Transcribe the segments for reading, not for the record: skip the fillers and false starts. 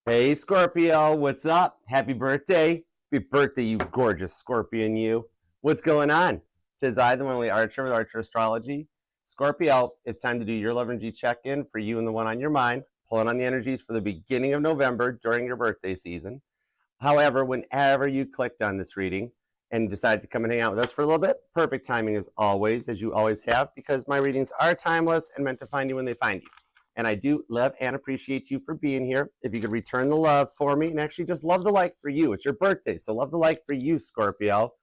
Hey Scorpio, what's up? Happy birthday. Happy birthday, you gorgeous Scorpion you. What's going on? Tis I, the one only Archer with Archer Astrology. Scorpio, it's time to do your love energy check-in for you and the one on your mind, pulling on the energies for the beginning of November during your birthday season. However, whenever you clicked on this reading and decided to come and hang out with us for a little bit, perfect timing as always, as you always have, because my readings are timeless and meant to find you when they find you. And I do love and appreciate you for being here. If you could return the love for me, and actually just love the like for you. It's your birthday, so love the like for you, Scorpio.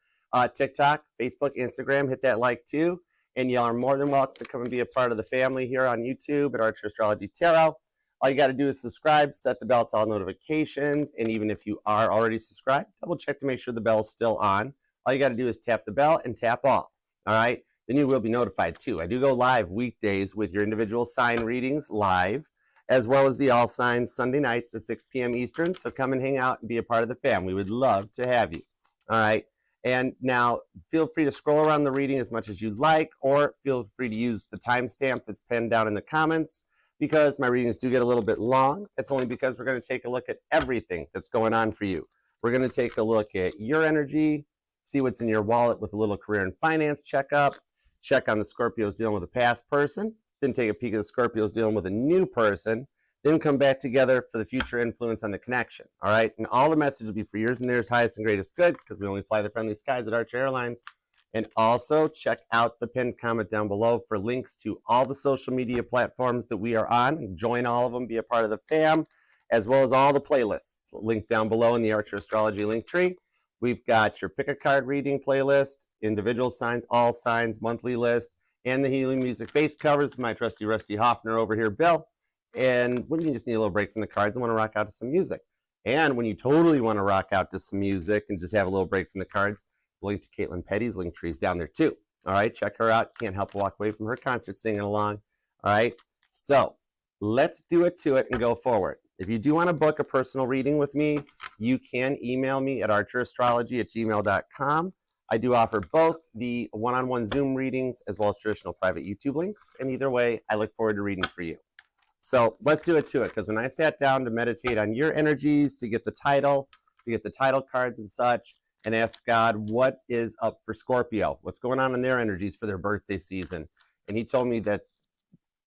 TikTok, Facebook, Instagram, hit that like too. And y'all are more than welcome to come and be a part of the family here on YouTube at Archer Astrology Tarot. All you got to do is subscribe, set the bell to all notifications, and even if you are already subscribed, double check to make sure the bell is still on. All you got to do is tap the bell and tap all. All right? Then you will be notified too. I do go live weekdays with your individual sign readings live, as well as the all signs Sunday nights at 6 p.m. Eastern. So come and hang out and be a part of the fam. We would love to have you. All right. And now feel free to scroll around the reading as much as you'd like, or feel free to use the timestamp that's pinned down in the comments, because my readings do get a little bit long. It's only because we're going to take a look at everything that's going on for you. We're going to take a look at your energy, see what's in your wallet with a little career and finance checkup, check on the Scorpios dealing with a past person, then take a peek at the Scorpios dealing with a new person, then come back together for the future influence on the connection. All right. And all the messages will be for yours and theirs, highest and greatest good, because we only fly the friendly skies at Archer Airlines. And also check out the pinned comment down below for links to all the social media platforms that we are on. Join all of them, be a part of the fam, as well as all the playlists. Link down below in the Archer Astrology link tree. We've got your pick a card reading playlist, individual signs, all signs, monthly list, and the healing music base covers with my trusty Rusty Hoffner over here, Bill. And when you just need a little break from the cards and want to rock out to some music. And when you totally want to rock out to some music and just have a little break from the cards, link to Caitlin Petty's link trees down there too. All right, check her out. Can't help but walk away from her concert singing along. All right, so let's do it to it and go forward. If you do want to book a personal reading with me, you can email me at archerastrology@gmail.com. I do offer both the one-on-one Zoom readings as well as traditional private YouTube links. And either way, I look forward to reading for you. So let's do it to it, because when I sat down to meditate on your energies, to get the title cards and such, and asked God, what is up for Scorpio? What's going on in their energies for their birthday season? And he told me that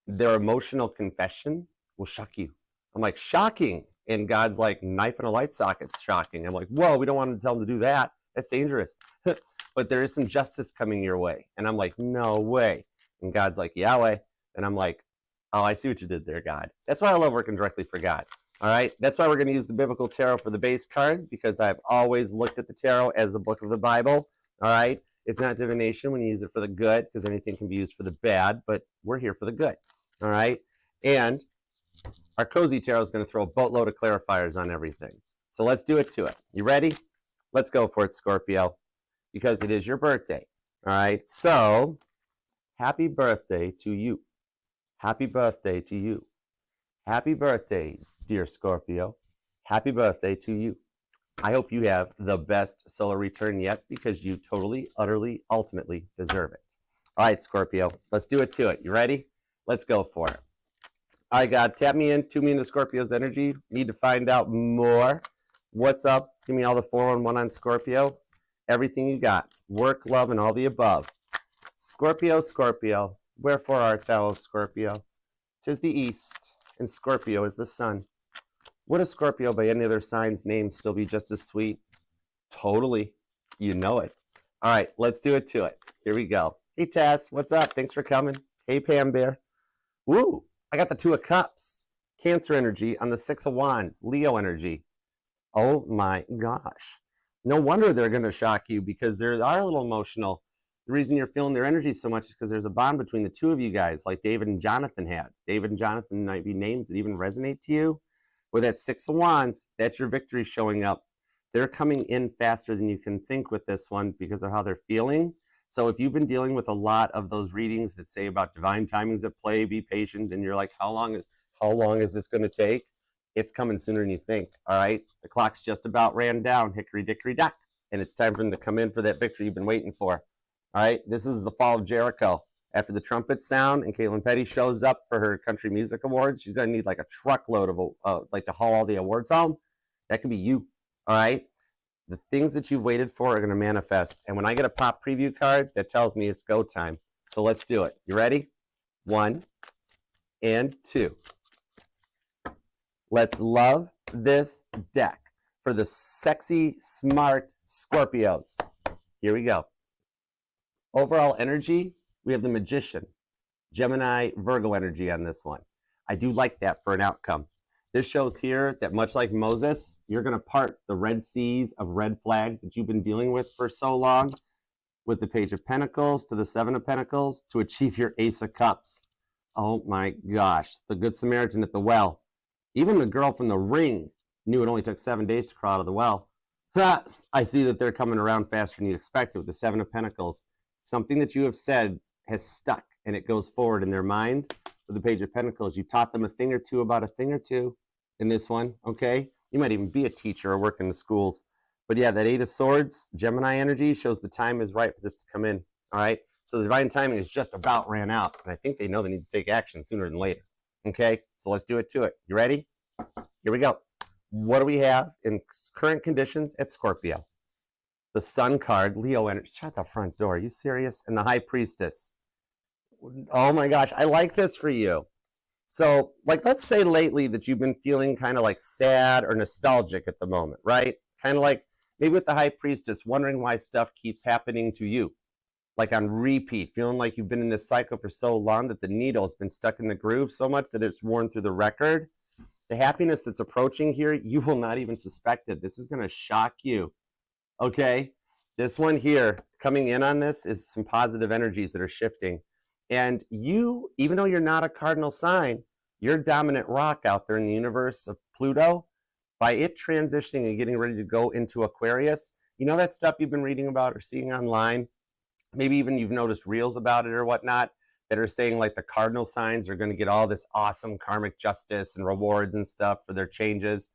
their emotional confession will shock you. I'm like, shocking. And God's like, knife in a light socket's shocking. I'm like, whoa, we don't want to tell them to do that. That's dangerous. But there is some justice coming your way. And I'm like, no way. And God's like, Yahweh. And I'm like, oh, I see what you did there, God. That's why I love working directly for God. All right. That's why we're going to use the biblical tarot for the base cards, because I've always looked at the tarot as a book of the Bible. All right. It's not divination when you use it for the good, because anything can be used for the bad, but we're here for the good. All right. And our cozy tarot is going to throw a boatload of clarifiers on everything. So let's do it to it. You ready? Let's go for it, Scorpio, because it is your birthday. All right. So happy birthday to you. Happy birthday to you. Happy birthday, dear Scorpio. Happy birthday to you. I hope you have the best solar return yet, because you totally, utterly, ultimately deserve it. All right, Scorpio, let's do it to it. You ready? Let's go for it. All right, God, tap me in, tune me into Scorpio's energy. Need to find out more. What's up? Give me all the 411 on Scorpio. Everything you got. Work, love, and all the above. Scorpio, Scorpio. Wherefore art thou, O Scorpio? 'Tis the east, and Scorpio is the sun. Would a Scorpio by any other sign's name still be just as sweet? Totally. You know it. All right, let's do it to it. Here we go. Hey, Tess, what's up? Thanks for coming. Hey, Pam Bear. Woo, I got the 2 of Cups. Cancer energy on the 6 of Wands. Leo energy. Oh, my gosh. No wonder they're going to shock you, because they are a little emotional. The reason you're feeling their energy so much is because there's a bond between the 2 of you guys, like David and Jonathan had. David and Jonathan might be names that even resonate to you. With that 6 of Wands, that's your victory showing up. They're coming in faster than you can think with this one because of how they're feeling. So if you've been dealing with a lot of those readings that say about divine timings at play, be patient, and you're like, how long is this going to take? It's coming sooner than you think. All right. The clock's just about ran down, hickory dickory dock, and it's time for them to come in for that victory you've been waiting for. All right, this is the fall of Jericho. After the trumpet sound and Caitlin Petty shows up for her country music awards, she's going to need like a truckload of like to haul all the awards home. That could be you. All right. The things that you've waited for are going to manifest. And when I get a pop preview card, that tells me it's go time. So let's do it. You ready? 1 and 2. Let's love this deck for the sexy, smart Scorpios. Here we go. Overall energy, we have the Magician, Gemini, Virgo energy on this one. I do like that for an outcome. This shows here that much like Moses, you're going to part the red seas of red flags that you've been dealing with for so long with the Page of Pentacles to the Seven of Pentacles to achieve your Ace of Cups. Oh my gosh, the Good Samaritan at the well. Even the girl from The Ring knew it only took 7 days to crawl out of the well. I see that they're coming around faster than you expected with the Seven of Pentacles. Something that you have said has stuck and it goes forward in their mind. With the Page of Pentacles, you taught them a thing or two about a thing or two in this one, okay? You might even be a teacher or work in the schools. But yeah, that Eight of Swords, Gemini energy, shows the time is right for this to come in, all right? So the divine timing is just about ran out, and I think they know they need to take action sooner than later, okay? So let's do it to it. You ready? Here we go. What do we have in current conditions at Scorpio? The Sun card, Leo energy. Shut the front door. Are you serious? And the High Priestess. Oh my gosh, I like this for you. So, like, let's say lately that you've been feeling kind of like sad or nostalgic at the moment, right? Kind of like maybe with the High Priestess, wondering why stuff keeps happening to you. Like on repeat, feeling like you've been in this cycle for so long that the needle's been stuck in the groove so much that it's worn through the record. The happiness that's approaching here, you will not even suspect it. This is going to shock you. Okay? This one here, coming in on this is some positive energies that are shifting. And you, even though you're not a cardinal sign, your dominant rock out there in the universe of Pluto, by it transitioning and getting ready to go into Aquarius, you know that stuff you've been reading about or seeing online? Maybe even you've noticed reels about it or whatnot that are saying like the cardinal signs are going to get all this awesome karmic justice and rewards and stuff for their changes.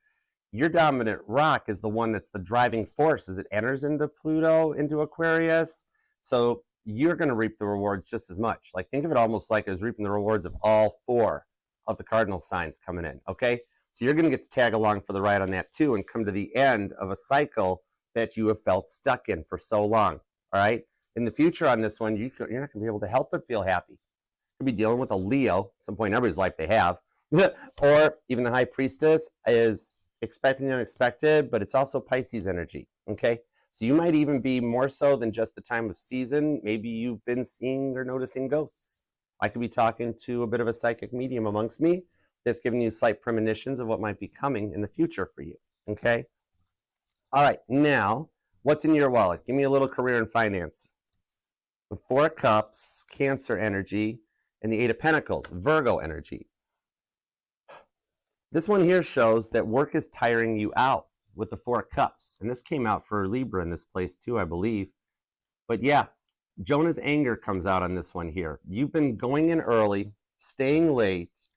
Your dominant rock is the one that's the driving force as it enters into Pluto, into Aquarius. So you're going to reap the rewards just as much. Like, think of it almost like it was reaping the rewards of all 4 of the cardinal signs coming in, okay? So you're going to get to tag along for the ride on that too and come to the end of a cycle that you have felt stuck in for so long, all right? In the future on this one, you're not going to be able to help but feel happy. You'll be dealing with a Leo, at some point in everybody's life they have, or even the High Priestess is expecting the unexpected, but it's also Pisces energy, okay? So you might even be more so than just the time of season. Maybe you've been seeing or noticing ghosts. I could be talking to a bit of a psychic medium amongst me that's giving you slight premonitions of what might be coming in the future for you, okay? All right, now, what's in your wallet? Give me a little career and finance. The 4 of Cups, Cancer energy, and the 8 of Pentacles, Virgo energy. This one here shows that work is tiring you out with the 4 of Cups. And this came out for Libra in this place too, I believe. But yeah, Jonah's anger comes out on this one here. You've been going in early, staying late.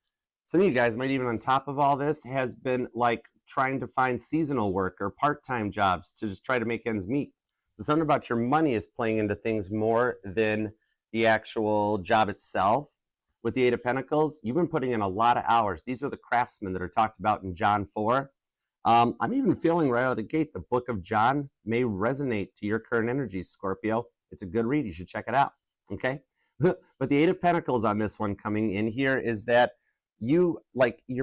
Some of you guys might even on top of all this has been like trying to find seasonal work or part-time jobs to just try to make ends meet. So something about your money is playing into things more than the actual job itself. With the 8 of Pentacles, you've been putting in a lot of hours. These are the craftsmen that are talked about in John 4. I'm even feeling right out of the gate, the book of John may resonate to your current energies, Scorpio. It's a good read. You should check it out, okay? But the 8 of Pentacles on this one coming in here is that you're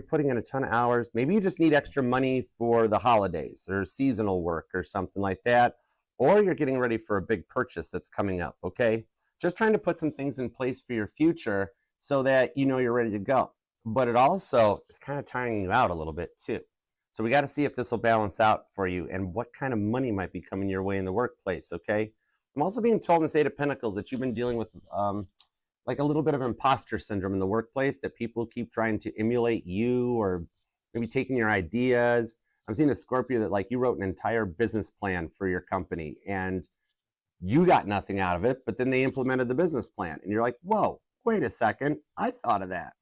putting in a ton of hours. Maybe you just need extra money for the holidays or seasonal work or something like that. Or you're getting ready for a big purchase that's coming up, okay? Just trying to put some things in place for your future so that you know you're ready to go. But it also is kind of tiring you out a little bit too. So we got to see if this will balance out for you and what kind of money might be coming your way in the workplace, okay? I'm also being told in this 8 of Pentacles that you've been dealing with like a little bit of imposter syndrome in the workplace, that people keep trying to emulate you or maybe taking your ideas. I'm seeing a Scorpio that like you wrote an entire business plan for your company and you got nothing out of it, but then they implemented the business plan and you're like, whoa, wait a second, I thought of that,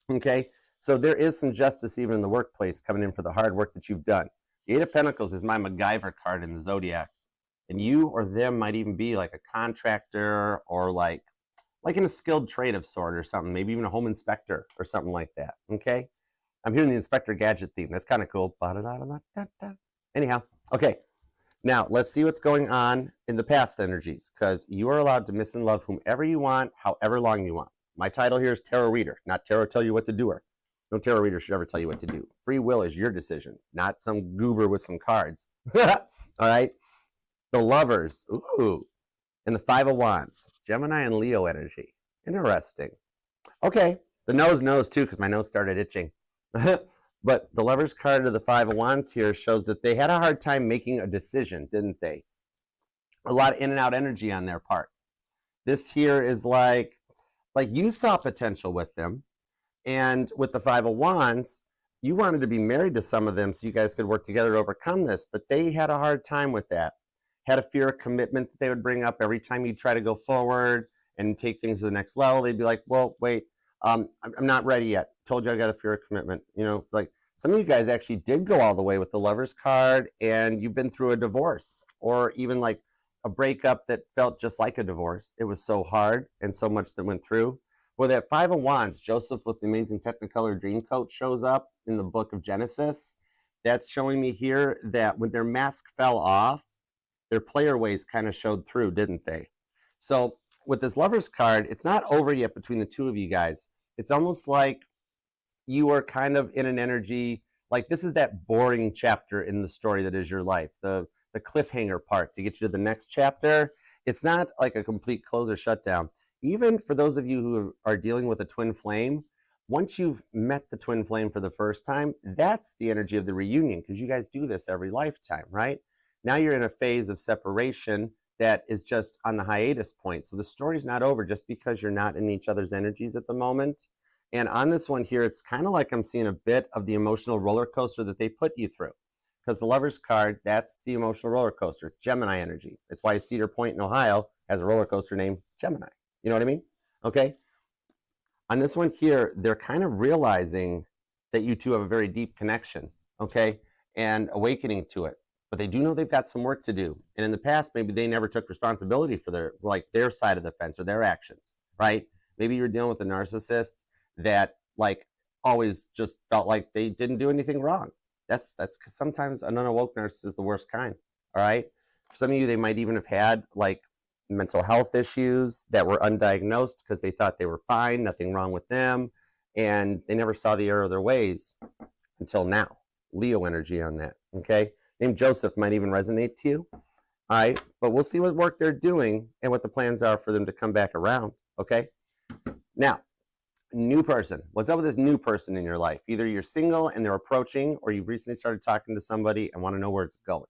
okay? So there is some justice even in the workplace coming in for the hard work that you've done. The 8 of Pentacles is my MacGyver card in the Zodiac. And you or them might even be like a contractor or like like in a skilled trade of sort or something, maybe even a home inspector or something like that, okay? I'm hearing the Inspector Gadget theme. That's kind of cool. Anyhow, okay. Now, let's see what's going on in the past energies, because you are allowed to miss and love whomever you want, however long you want. My title here is Tarot Reader, not Tarot Tell You What to Do her. No tarot reader should ever tell you what to do. Free will is your decision, not some goober with some cards. All right? The Lovers, ooh, and the Five of Wands, Gemini and Leo energy. Interesting. Okay, the nose too, because my nose started itching. But the Lovers card of the Five of Wands here shows that they had a hard time making a decision, didn't they? A lot of in and out energy on their part. This here is like you saw potential with them. And with the Five of Wands, you wanted to be married to some of them so you guys could work together to overcome this. But they had a hard time with that. Had a fear of commitment that they would bring up every time you try to go forward and take things to the next level. They'd be like, well, wait, I'm not ready yet. Told you I got a fear of commitment. You know, like some of you guys actually did go all the way with the Lovers card, and you've been through a divorce or even like a breakup that felt just like a divorce. It was so hard and so much that went through. Well, that Five of Wands, Joseph with the amazing Technicolor Dreamcoat shows up in the book of Genesis. That's showing me here that when their mask fell off, their player ways kind of showed through, didn't they? So with this Lovers card, it's not over yet between the two of you guys. It's almost like you are kind of in an energy, like this is that boring chapter in the story that is your life, the cliffhanger part to get you to the next chapter. It's not like a complete close or shutdown. Even for those of you who are dealing with a twin flame, once you've met the twin flame for the first time, that's the energy of the reunion, because you guys do this every lifetime, right? Now you're in a phase of separation that is just on the hiatus point. So the story's not over just because you're not in each other's energies at the moment. And on this one here, it's kind of like I'm seeing a bit of the emotional roller coaster that they put you through. Because the Lovers card, that's the emotional roller coaster. It's Gemini energy. It's why Cedar Point in Ohio has a roller coaster named Gemini. You know what I mean? Okay. On this one here, they're kind of realizing that you two have a very deep connection, okay, and awakening to it. But they do know they've got some work to do. And in the past, maybe they never took responsibility for their side of the fence or their actions, right? Maybe you're dealing with a narcissist that always just felt like they didn't do anything wrong. That's sometimes an unawoke narcissist is the worst kind, all right? For some of you, they might even have had mental health issues that were undiagnosed because they thought they were fine, nothing wrong with them, and they never saw the error of their ways until now. Leo energy on that, okay? Name Joseph might even resonate to you, all right? But we'll see what work they're doing and what the plans are for them to come back around, okay? Now, new person. What's up with this new person in your life? Either you're single and they're approaching, or you've recently started talking to somebody and want to know where it's going.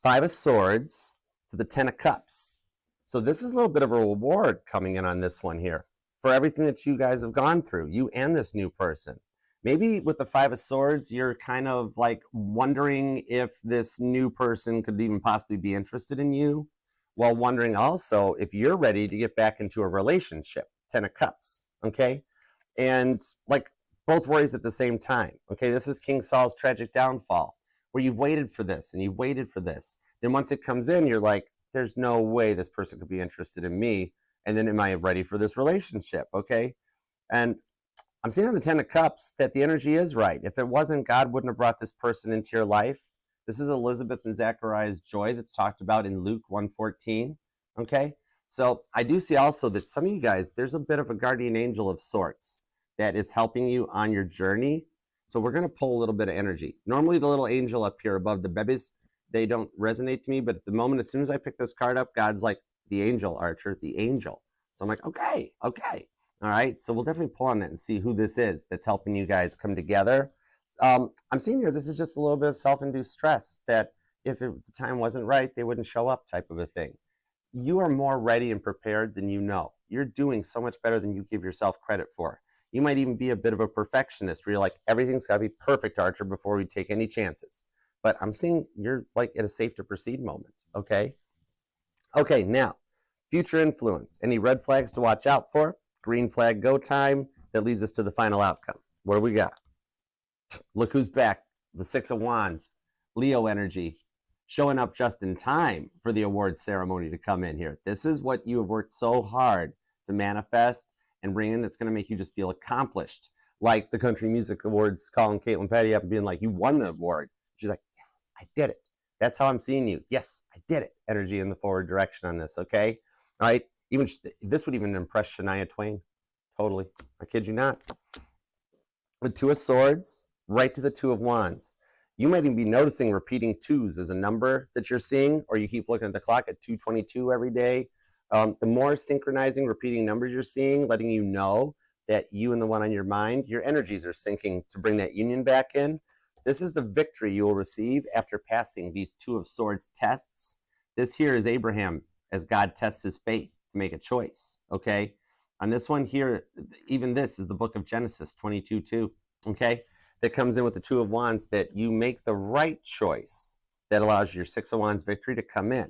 Five of Swords to the Ten of Cups. So this is a little bit of a reward coming in on this one here for everything that you guys have gone through, you and this new person. Maybe with the Five of Swords, you're kind of wondering if this new person could even possibly be interested in you, while wondering also if you're ready to get back into a relationship. Ten of Cups, okay? And both worries at the same time, okay? This is King Saul's tragic downfall, where you've waited for this and you've waited for this. Then once it comes in, you're like, there's no way this person could be interested in me. And then am I ready for this relationship, okay? And I'm seeing on the Ten of Cups that the energy is right. If it wasn't, God wouldn't have brought this person into your life. This is Elizabeth and Zechariah's joy that's talked about in Luke 1:14, okay? So I do see also that some of you guys, there's a bit of a guardian angel of sorts that is helping you on your journey. So we're going to pull a little bit of energy. Normally the little angel up here above the babies, they don't resonate to me. But at the moment, as soon as I pick this card up, God's like, the angel, Archer, the angel. So I'm like, okay. All right. So we'll definitely pull on that and see who this is that's helping you guys come together. I'm seeing here, this is just a little bit of self-induced stress that if the time wasn't right, they wouldn't show up type of a thing. You are more ready and prepared than you know. You're doing so much better than you give yourself credit for. You might even be a bit of a perfectionist where you're like, everything's got to be perfect, Archer, before we take any chances. But I'm seeing you're at a safe to proceed moment, okay? Okay, now, future influence. Any red flags to watch out for? Green flag go time. That leads us to the final outcome. What do we got? Look who's back. The Six of Wands. Leo energy. showing up just in time for the awards ceremony to come in here. This is what you have worked so hard to manifest and bring in that's going to make you just feel accomplished. Like the Country Music Awards calling Caitlin Petty up and being like, you won the award. She's like, yes, I did it. That's how I'm seeing you. Yes, I did it. Energy in the forward direction on this, okay? All right? Even this would even impress Shania Twain. Totally. I kid you not. The Two of Swords, right to the Two of Wands. You might even be noticing repeating twos as a number that you're seeing, or you keep looking at the clock at 222 every day. The more synchronizing, repeating numbers you're seeing, letting you know that you and the one on your mind, your energies are syncing to bring that union back in. This is the victory you will receive after passing these Two of Swords tests. This here is Abraham as God tests his faith to make a choice, okay? On this one here, even this is the book of Genesis 22:2, okay? That comes in with the Two of Wands, that you make the right choice that allows your Six of Wands victory to come in.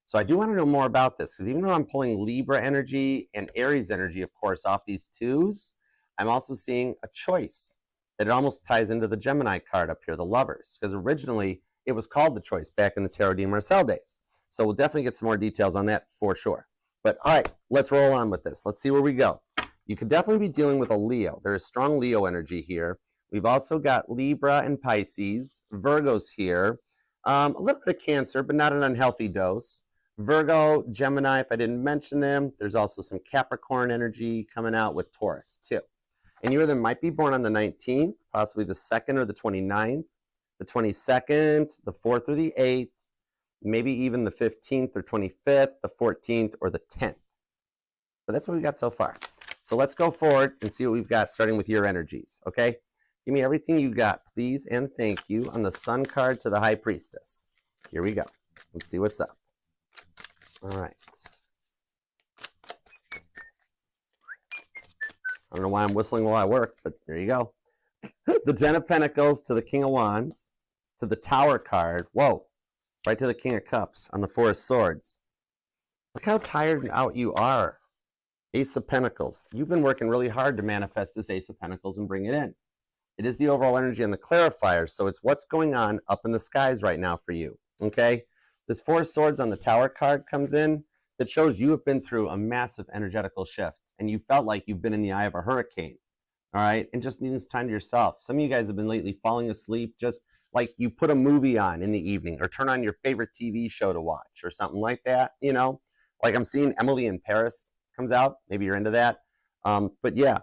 So I do want to know more about this, because even though I'm pulling Libra energy and Aries energy, of course, off these twos, I'm also seeing a choice that it almost ties into the Gemini card up here, the Lovers, because originally it was called the Choice back in the Tarot de Marcel days. So we'll definitely get some more details on that for sure. But all right, let's roll on with this. Let's see where we go. You could definitely be dealing with a Leo. There is strong Leo energy here. We've also got Libra and Pisces, Virgos here, a little bit of Cancer, but not an unhealthy dose. Virgo, Gemini, if I didn't mention them. There's also some Capricorn energy coming out with Taurus too. And you either might be born on the 19th, possibly the 2nd or the 29th, the 22nd, the 4th or the 8th, maybe even the 15th or 25th, the 14th or the 10th. But that's what we got so far. So let's go forward and see what we've got, starting with your energies, okay? Give me everything you got, please, and thank you, on the Sun card to the High Priestess. Here we go. Let's see what's up. All right. I don't know why I'm whistling while I work, but there you go. The Ten of Pentacles to the King of Wands, to the Tower card. Whoa. Right to the King of Cups on the Four of Swords. Look how tired and out you are. Ace of Pentacles. You've been working really hard to manifest this Ace of Pentacles and bring it in. It is the overall energy on the clarifier, so it's what's going on up in the skies right now for you, okay? This Four of Swords on the Tower card comes in that shows you have been through a massive energetical shift, and you felt like you've been in the eye of a hurricane, all right? And just needing some time to yourself. Some of you guys have been lately falling asleep, just like you put a movie on in the evening, or turn on your favorite TV show to watch, or something like that, you know? Like I'm seeing Emily in Paris comes out. Maybe you're into that. But yeah.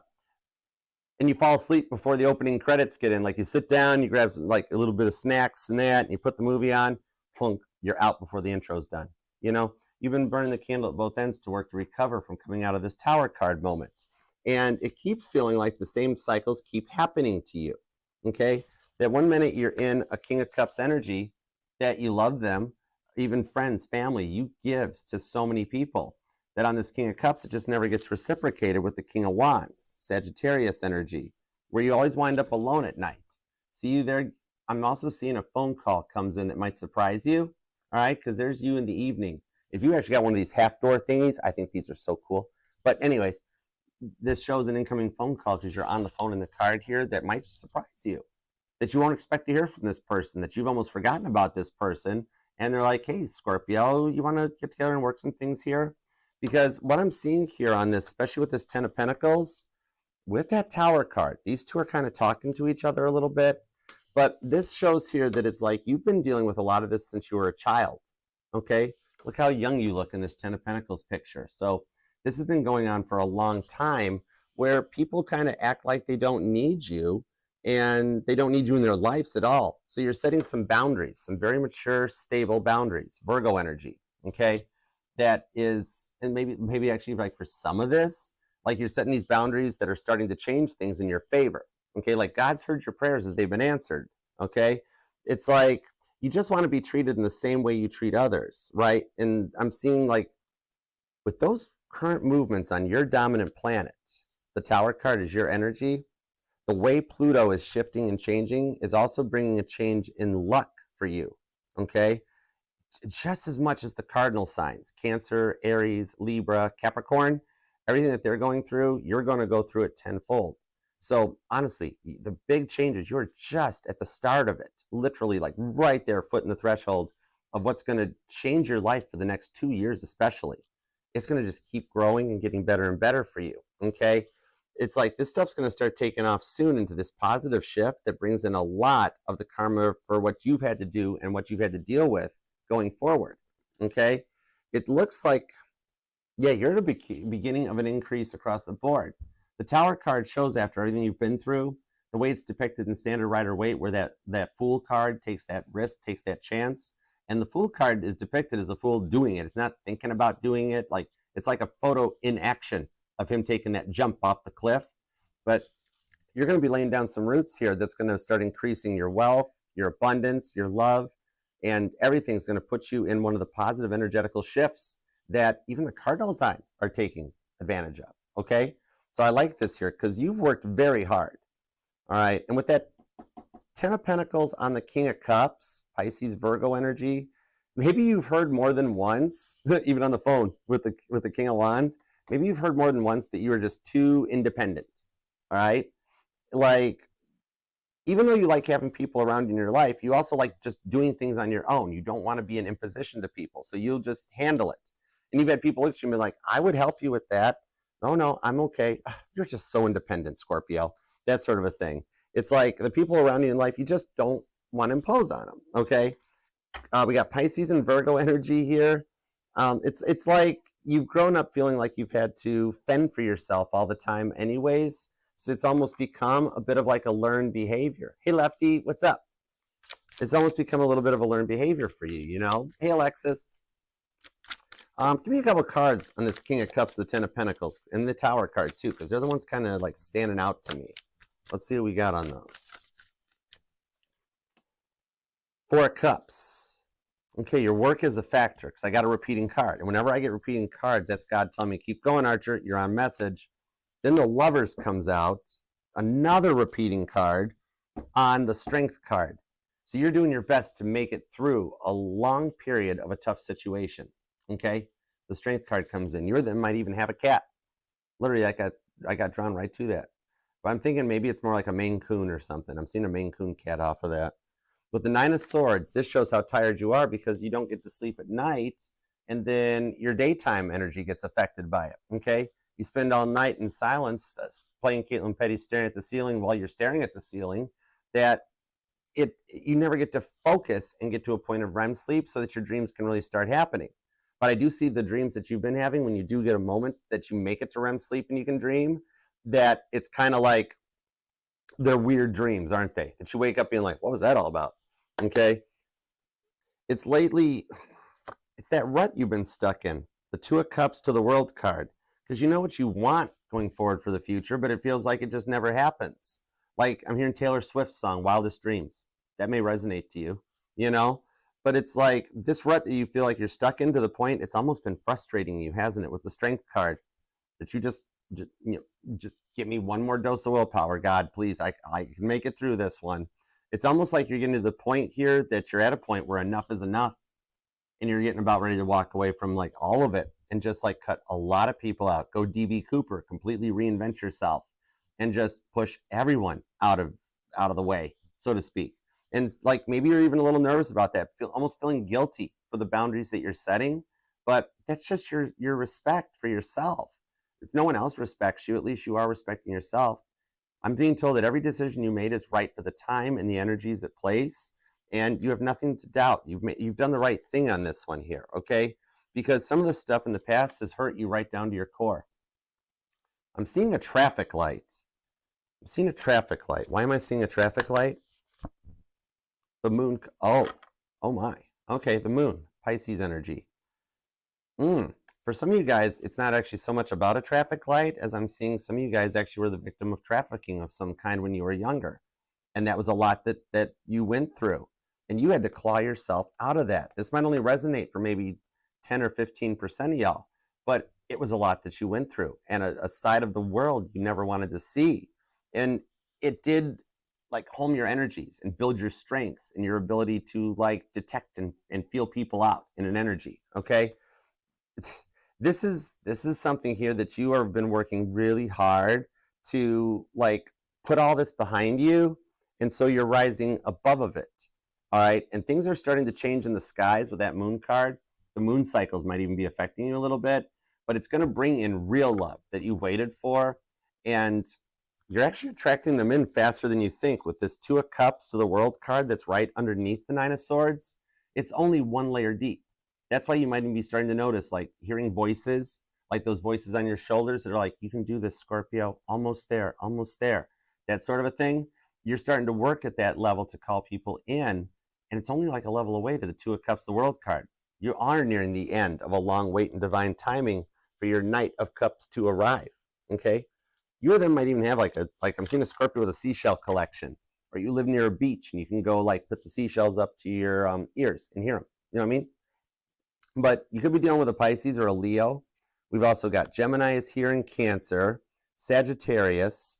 And you fall asleep before the opening credits get in. Like you sit down, you grab like a little bit of snacks and that, and you put the movie on, plunk, you're out before the intro's done. You know, you've been burning the candle at both ends to work to recover from coming out of this Tower card moment. And it keeps feeling like the same cycles keep happening to you, okay? That one minute you're in a King of Cups energy, that you love them, even friends, family, you give to so many people, that on this King of Cups, it just never gets reciprocated with the King of Wands, Sagittarius energy, where you always wind up alone at night. See you there. I'm also seeing a phone call comes in that might surprise you, all right? Because there's you in the evening. If you actually got one of these half-door thingies, I think these are so cool. But anyways, this shows an incoming phone call because you're on the phone in the card here that might surprise you, that you won't expect to hear from this person, that you've almost forgotten about this person. And they're like, hey, Scorpio, you want to get together and work some things here? Because what I'm seeing here on this, especially with this Ten of Pentacles, with that Tower card, these two are kind of talking to each other a little bit. But this shows here that it's like you've been dealing with a lot of this since you were a child, okay? Look how young you look in this Ten of Pentacles picture. So this has been going on for a long time, where people kind of act like they don't need you, and they don't need you in their lives at all. So you're setting some boundaries, some very mature, stable boundaries, Virgo energy, okay? That is, and maybe actually like for some of this, like you're setting these boundaries that are starting to change things in your favor, okay? Like God's heard your prayers as they've been answered, okay? It's like you just want to be treated in the same way you treat others, right? And I'm seeing like with those current movements on your dominant planet, the Tower card is your energy. The way Pluto is shifting and changing is also bringing a change in luck for you, okay? Just as much as the cardinal signs, Cancer, Aries, Libra, Capricorn, everything that they're going through, you're going to go through it tenfold. So honestly, the big changes, you're just at the start of it, literally like right there, foot in the threshold of what's going to change your life for the next 2 years, especially. It's going to just keep growing and getting better and better for you. Okay. It's like this stuff's going to start taking off soon into this positive shift that brings in a lot of the karma for what you've had to do and what you've had to deal with going forward. Okay. It looks like, yeah, you're at the beginning of an increase across the board. The Tower card shows after everything you've been through, the way it's depicted in Standard Rider-Waite, where that Fool card takes that risk, takes that chance. And the Fool card is depicted as the Fool doing it. It's not thinking about doing it. Like, it's like a photo in action of him taking that jump off the cliff. But you're going to be laying down some roots here that's going to start increasing your wealth, your abundance, your love, and everything's going to put you in one of the positive energetical shifts that even the cardinal signs are taking advantage of. Okay? So I like this here because you've worked very hard. All right. And with that 10 of Pentacles on the King of Cups, Pisces, Virgo energy, maybe you've heard more than once, even on the phone with the King of Wands, maybe you've heard more than once that you are just too independent. All right. Like, even though you like having people around in your life, you also like just doing things on your own. You don't want to be an imposition to people. So you'll just handle it. And you've had people look at you and be like, I would help you with that. No, I'm okay. You're just so independent, Scorpio. That sort of a thing. It's like the people around you in life, you just don't want to impose on them, okay? We got Pisces and Virgo energy here. It's like you've grown up feeling like you've had to fend for yourself all the time anyways. So it's almost become a bit of like a learned behavior. Hey, Lefty, what's up? It's almost become a little bit of a learned behavior for you, you know? Hey, Alexis. Give me a couple cards on this King of Cups, the 10 of Pentacles, and the Tower card too, because they're the ones kind of like standing out to me. Let's see what we got on those. 4 of Cups. Okay, your work is a factor, because I got a repeating card. And whenever I get repeating cards, that's God telling me, keep going, Archer, you're on message. Then the Lovers comes out, another repeating card on the Strength card. So you're doing your best to make it through a long period of a tough situation. Okay, the Strength card comes in. Might even have a cat. Literally, I got drawn right to that. But I'm thinking maybe it's more like a Maine Coon or something. I'm seeing a Maine Coon cat off of that. With the 9 of Swords, this shows how tired you are because you don't get to sleep at night, and then your daytime energy gets affected by it. Okay, you spend all night in silence playing Caitlin Petty, staring at the ceiling while you're staring at the ceiling. That you never get to focus and get to a point of REM sleep so that your dreams can really start happening. But I do see the dreams that you've been having when you do get a moment that you make it to REM sleep and you can dream, that it's kind of like they're weird dreams, aren't they? That you wake up being like, what was that all about? Okay. It's that rut you've been stuck in. The 2 of Cups to the World card. Because you know what you want going forward for the future, but it feels like it just never happens. Like I'm hearing Taylor Swift's song, Wildest Dreams. That may resonate to you, you know? But it's like this rut that you feel like you're stuck in to the point it's almost been frustrating you, hasn't it? With the Strength card, that you just give me one more dose of willpower, God, please. I can make it through this one. It's almost like you're getting to the point here that you're at a point where enough is enough, and you're getting about ready to walk away from like all of it and just like cut a lot of people out. Go DB Cooper, completely reinvent yourself, and just push everyone out of the way, so to speak. And like maybe you're even a little nervous about that, almost feeling guilty for the boundaries that you're setting. But that's just your respect for yourself. If no one else respects you, at least you are respecting yourself. I'm being told that every decision you made is right for the time and the energies at place, and you have nothing to doubt. You've done the right thing on this one here, okay? Because some of the stuff in the past has hurt you right down to your core. I'm seeing a traffic light. I'm seeing a traffic light. Why am I seeing a traffic light? The moon. Oh my. Okay, the moon. Pisces energy. For some of you guys, it's not actually so much about a traffic light as I'm seeing some of you guys actually were the victim of trafficking of some kind when you were younger. And that was a lot that you went through. And you had to claw yourself out of that. This might only resonate for maybe 10 or 15% of y'all, but it was a lot that you went through and a side of the world you never wanted to see. And it did like home your energies and build your strengths and your ability to like detect and feel people out in an energy. Okay. This is something here that you have been working really hard to like put all this behind you. And so you're rising above of it. All right, and things are starting to change in the skies with that moon card. The moon cycles might even be affecting you a little bit, but it's going to bring in real love that you've waited for, and you're actually attracting them in faster than you think with this Two of Cups to the World card that's right underneath the Nine of Swords. It's only one layer deep. That's why you might even be starting to notice, like, hearing voices, like those voices on your shoulders that are like, you can do this, Scorpio, almost there, that sort of a thing. You're starting to work at that level to call people in, and it's only like a level away to the Two of Cups, the World card. You are nearing the end of a long wait and divine timing for your Knight of Cups to arrive, okay? You or them might even have like I'm seeing a Scorpio with a seashell collection, or you live near a beach and you can go like put the seashells up to your ears and hear them. You know what I mean? But you could be dealing with a Pisces or a Leo. We've also got Gemini is here in Cancer, Sagittarius.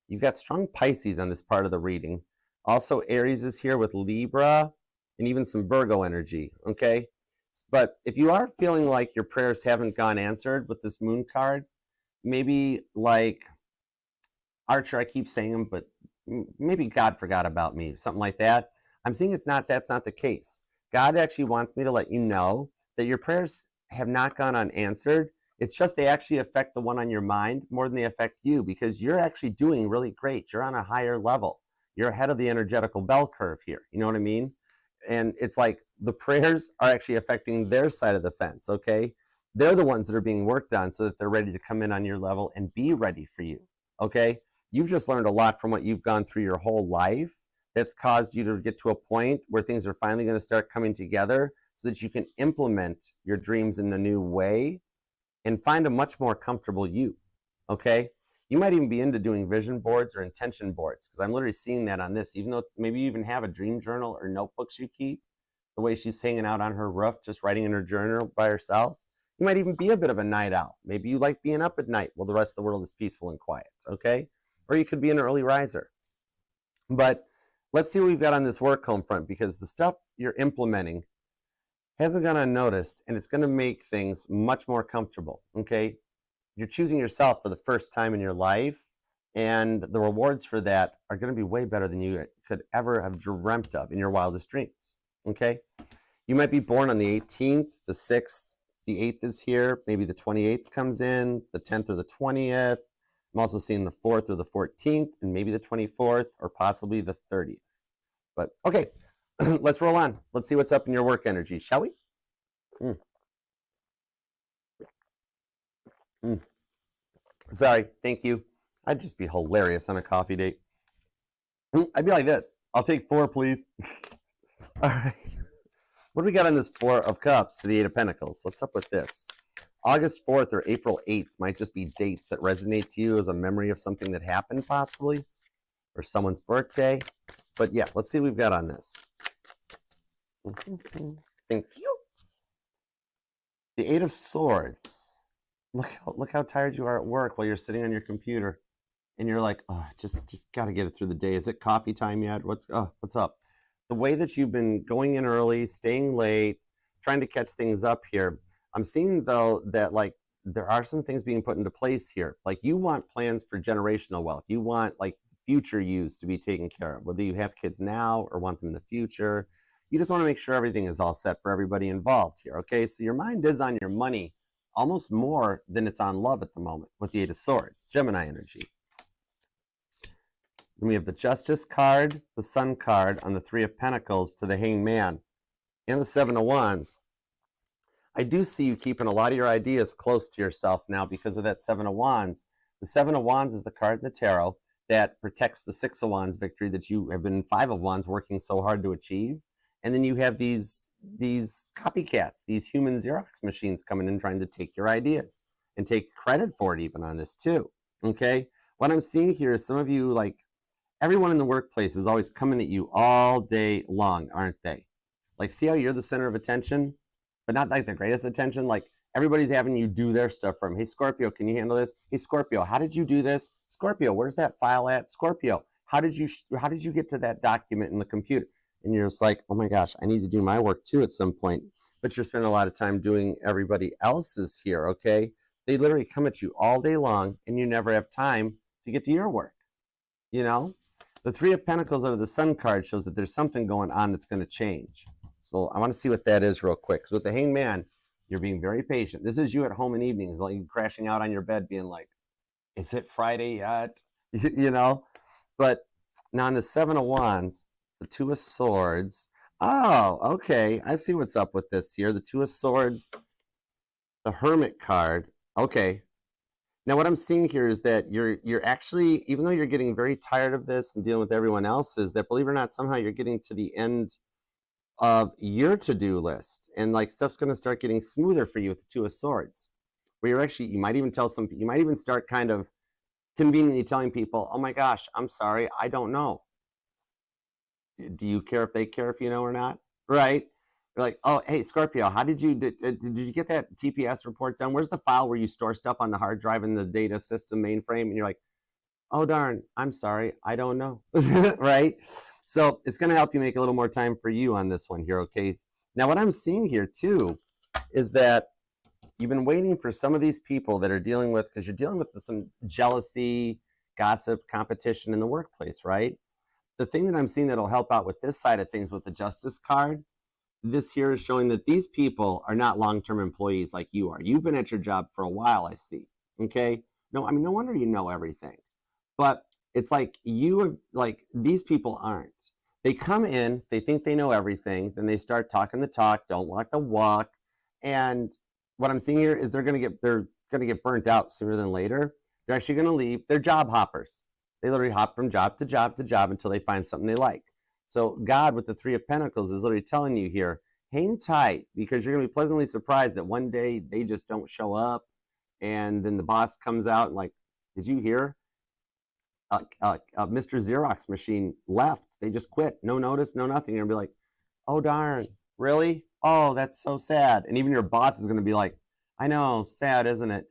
You've got strong Pisces on this part of the reading. Also, Aries is here with Libra and even some Virgo energy, okay? But if you are feeling like your prayers haven't gone answered with this moon card, maybe like Archer, I keep saying them, but maybe God forgot about me, something like that. I'm seeing that's not the case. God actually wants me to let you know that your prayers have not gone unanswered. It's just they actually affect the one on your mind more than they affect you, because you're actually doing really great. You're on a higher level. You're ahead of the energetical bell curve here. You know what I mean? And it's like the prayers are actually affecting their side of the fence, okay? They're the ones that are being worked on so that they're ready to come in on your level and be ready for you, okay? You've just learned a lot from what you've gone through your whole life that's caused you to get to a point where things are finally going to start coming together so that you can implement your dreams in a new way and find a much more comfortable you, okay? You might even be into doing vision boards or intention boards, because I'm literally seeing that on this, even though it's, maybe you even have a dream journal or notebooks you keep, the way she's hanging out on her roof, just writing in her journal by herself. You might even be a bit of a night owl. Maybe you like being up at night while the rest of the world is peaceful and quiet, okay? Or you could be an early riser. But let's see what we've got on this work home front, because the stuff you're implementing hasn't gone unnoticed, and it's going to make things much more comfortable, okay? You're choosing yourself for the first time in your life, and the rewards for that are going to be way better than you could ever have dreamt of in your wildest dreams, okay? You might be born on the 18th, the 6th, the 8th is here, maybe the 28th comes in, the 10th or the 20th. I'm also seeing the 4th or the 14th, and maybe the 24th, or possibly the 30th. But okay, let's roll on. Let's see what's up in your work energy, shall we? Sorry, thank you. I'd just be hilarious on a coffee date. I'd be like this. I'll take 4, please. All right. What do we got on this 4 of Cups to the 8 of Pentacles? What's up with this? August 4th or April 8th might just be dates that resonate to you as a memory of something that happened, possibly, or someone's birthday. But yeah, let's see what we've got on this. Thank you. The 8 of Swords. Look how tired you are at work while you're sitting on your computer, and you're like, oh, just got to get it through the day. Is it coffee time yet? What's up? The way that you've been going in early, staying late, trying to catch things up here. I'm seeing, though, that like there are some things being put into place here. Like you want plans for generational wealth. You want like future yous to be taken care of, whether you have kids now or want them in the future. You just want to make sure everything is all set for everybody involved here, okay? So your mind is on your money almost more than it's on love at the moment with the 8 of Swords, Gemini energy. Then we have the Justice card, the Sun card on the 3 of Pentacles to the Hanged Man, and the 7 of Wands. I do see you keeping a lot of your ideas close to yourself now because of that 7 of Wands. The 7 of Wands is the card in the tarot that protects the 6 of Wands victory that you have been 5 of Wands working so hard to achieve. And then you have these copycats, these human Xerox machines coming in trying to take your ideas and take credit for it even on this too, okay? What I'm seeing here is some of you, like everyone in the workplace is always coming at you all day long, aren't they? Like, see how you're the center of attention, but not like the greatest attention? Like everybody's having you do their stuff from, hey, Scorpio, can you handle this? Hey, Scorpio, how did you do this? Scorpio, where's that file at? Scorpio, how did you get to that document in the computer? And you're just like, oh my gosh, I need to do my work too at some point. But you're spending a lot of time doing everybody else's here, okay? They literally come at you all day long and you never have time to get to your work, you know? The Three of Pentacles out of the Sun card shows that there's something going on that's going to change. So I want to see what that is real quick. So with the Hanged Man, you're being very patient. This is you at home in evenings, like crashing out on your bed being like, is it Friday yet? You know? But now on the Seven of Wands, the Two of Swords. Oh, okay. I see what's up with this here. The Two of Swords, the Hermit card. Okay. Now what I'm seeing here is that you're actually, even though you're getting very tired of this and dealing with everyone else's, that believe it or not, somehow you're getting to the end of your to-do list, and like stuff's going to start getting smoother for you with the Two of Swords, where you're actually, you might even start kind of conveniently telling people, oh my gosh, I'm sorry, I don't know. Do you care if they care if you know or not? Right? You're like, oh, hey, Scorpio, how did you get that TPS report done? Where's the file where you store stuff on the hard drive in the data system mainframe? And you're like, oh, darn, I'm sorry, I don't know. Right? So it's going to help you make a little more time for you on this one here, okay? Now, what I'm seeing here, too, is that you've been waiting for some of these people that are dealing with, because you're dealing with some jealousy, gossip, competition in the workplace, right? The thing that I'm seeing that'll help out with this side of things with the Justice card, this here is showing that these people are not long-term employees like you are. You've been at your job for a while, I see, okay? No, I mean, no wonder you know everything. But it's like these people aren't. They come in, they think they know everything, then they start talking the talk, don't walk the walk. And what I'm seeing here is they're gonna get burnt out sooner than later. They're actually gonna leave. They're job hoppers. They literally hop from job to job to job until they find something they like. So God with the Three of Pentacles is literally telling you here, hang tight, because you're gonna be pleasantly surprised that one day they just don't show up, and then the boss comes out and like, did you hear? Mr. Xerox machine left. They just quit. No notice, no nothing. You're gonna be like, oh darn, really? Oh, that's so sad. And even your boss is gonna be like, I know, sad, isn't it?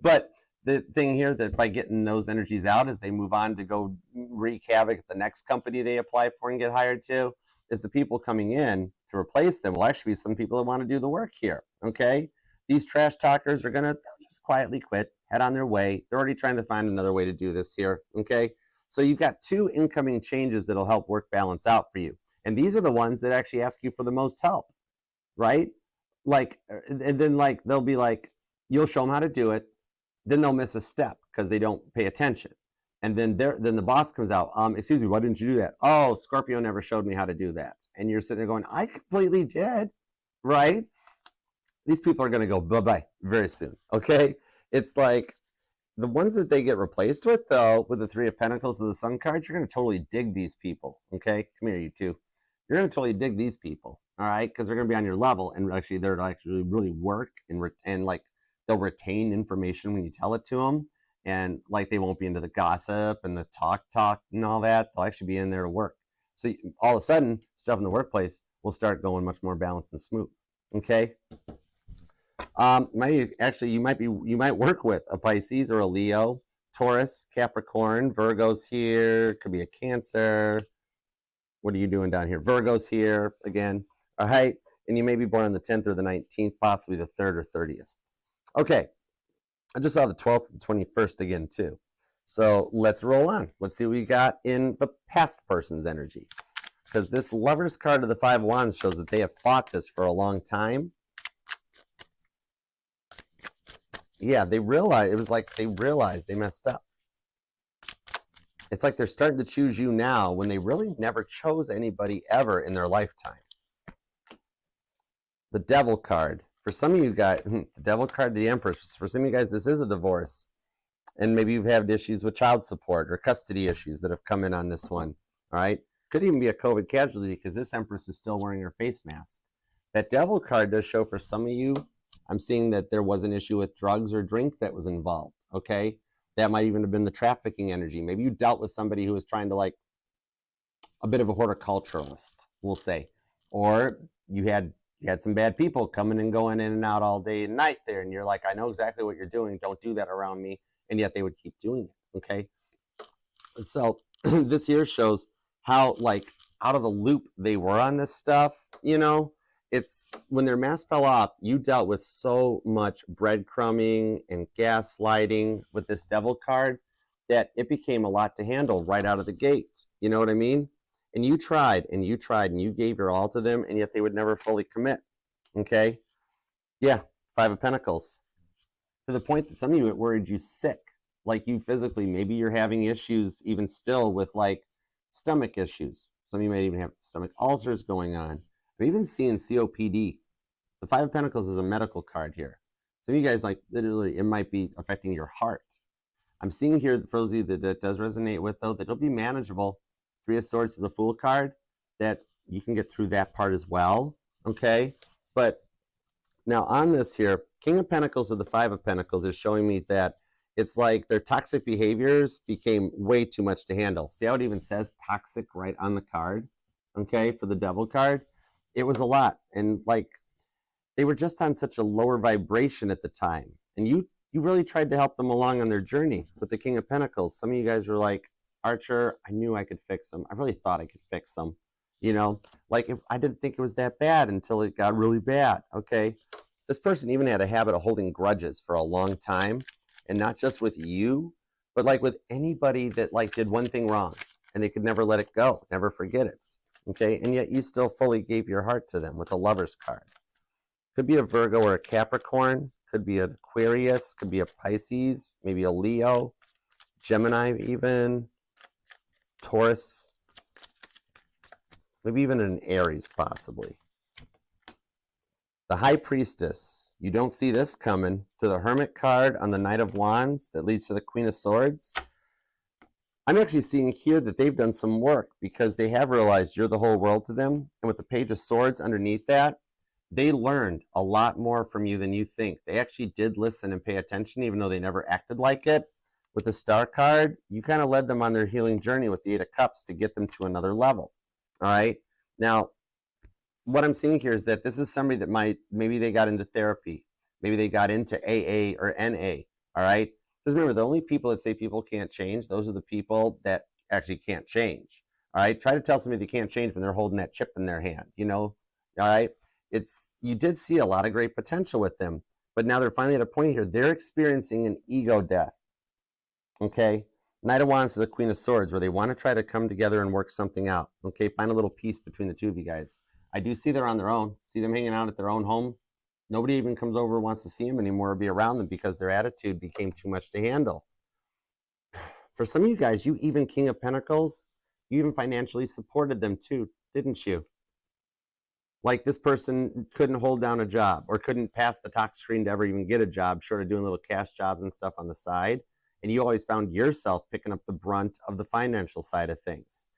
But the thing here that by getting those energies out as they move on to go wreak havoc at the next company they apply for and get hired to, is the people coming in to replace them will actually be some people that want to do the work here, okay? These trash talkers are they'll just quietly quit, head on their way. They're already trying to find another way to do this here, okay? So you've got two incoming changes that'll help work balance out for you. And these are the ones that actually ask you for the most help, right? Like, and then like, they'll be like, you'll show them how to do it. Then they'll miss a step because they don't pay attention. And then the boss comes out, excuse me, why didn't you do that? Oh, Scorpio never showed me how to do that. And you're sitting there going, I completely did, right? These people are going to go bye-bye very soon, okay? It's like the ones that they get replaced with, though, with the Three of Pentacles of the Sun card, you're going to totally dig these people, okay? Come here, you two. You're going to totally dig these people, all right? Because they're going to be on your level, and actually they're actually really work and like they'll retain information when you tell it to them, and like they won't be into the gossip and the talk and all that. They'll actually be in there to work. So all of a sudden, stuff in the workplace will start going much more balanced and smooth, okay? You might work with a Pisces or a Leo, Taurus, Capricorn, Virgo's here, could be a Cancer. What are you doing down here? Virgo's here again, all right? And you may be born on the 10th or the 19th, possibly the 3rd or 30th. Okay, I just saw the 12th and 21st again too. So let's roll on. Let's see what we got in the past person's energy. Because this Lover's card of the Five of Wands shows that they have fought this for a long time. Yeah, they realized they messed up. It's like they're starting to choose you now when they really never chose anybody ever in their lifetime. The Devil card. For some of you guys, the Devil card, the Empress. For some of you guys, this is a divorce. And maybe you've had issues with child support or custody issues that have come in on this one. All right. Could even be a COVID casualty because this Empress is still wearing her face mask. That Devil card does show for some of you, I'm seeing that there was an issue with drugs or drink that was involved, okay? That might even have been the trafficking energy. Maybe you dealt with somebody who was trying to like a bit of a horticulturalist, we'll say. Or you had some bad people coming and going in and out all day and night there, and you're like, I know exactly what you're doing. Don't do that around me. And yet they would keep doing it, okay? So this here shows how like out of the loop they were on this stuff, you know? It's when their mask fell off, you dealt with so much breadcrumbing and gaslighting with this Devil card that it became a lot to handle right out of the gate. You know what I mean? And you tried and you tried and you gave your all to them, and yet they would never fully commit. Okay? Yeah, Five of Pentacles. To the point that some of you, it worried you sick. Like you physically, maybe you're having issues even still with like stomach issues. Some of you may even have stomach ulcers going on. I'm even seeing COPD. The Five of Pentacles is a medical card here. Some of you guys, like literally, it might be affecting your heart. I'm seeing here, for those of you that does resonate with, though, that it'll be manageable. Three of Swords to the Fool card, that you can get through that part as well, okay? But now on this here, King of Pentacles to the Five of Pentacles is showing me that it's like their toxic behaviors became way too much to handle. See how it even says toxic right on the card, okay, for the Devil card? It was a lot, and like they were just on such a lower vibration at the time, and you really tried to help them along on their journey with the King of Pentacles. Some of you guys were like, Archer, I knew I could fix them. I really thought I could fix them. You know, like I didn't think it was that bad until it got really bad, okay? This person even had a habit of holding grudges for a long time, and not just with you, but like with anybody that like did one thing wrong, and they could never let it go, never forget it, okay? And yet you still fully gave your heart to them with a Lover's card. Could be a Virgo or a Capricorn, could be an Aquarius, could be a Pisces, maybe a Leo, Gemini even, Taurus, maybe even an Aries possibly. The High Priestess, you don't see this coming, to the Hermit card on the Knight of Wands that leads to the Queen of Swords. I'm actually seeing here that they've done some work because they have realized you're the whole world to them. And with the Page of Swords underneath that, they learned a lot more from you than you think. They actually did listen and pay attention, even though they never acted like it. With the Star card, you kind of led them on their healing journey with the Eight of Cups to get them to another level. All right? Now, what I'm seeing here is that this is somebody that maybe they got into therapy. Maybe they got into AA or NA. All right? Just remember, the only people that say people can't change, those are the people that actually can't change. All right? Try to tell somebody they can't change when they're holding that chip in their hand, you know? All right? You did see a lot of great potential with them, but now they're finally at a point here. They're experiencing an ego death. Okay? Knight of Wands to the Queen of Swords, where they want to try to come together and work something out. Okay? Find a little peace between the two of you guys. I do see they're on their own. See them hanging out at their own home. Nobody even comes over and wants to see them anymore or be around them because their attitude became too much to handle. For some of you guys, you even King of Pentacles, you even financially supported them too, didn't you? Like this person couldn't hold down a job or couldn't pass the tox screen to ever even get a job, short of doing little cash jobs and stuff on the side. And you always found yourself picking up the brunt of the financial side of things.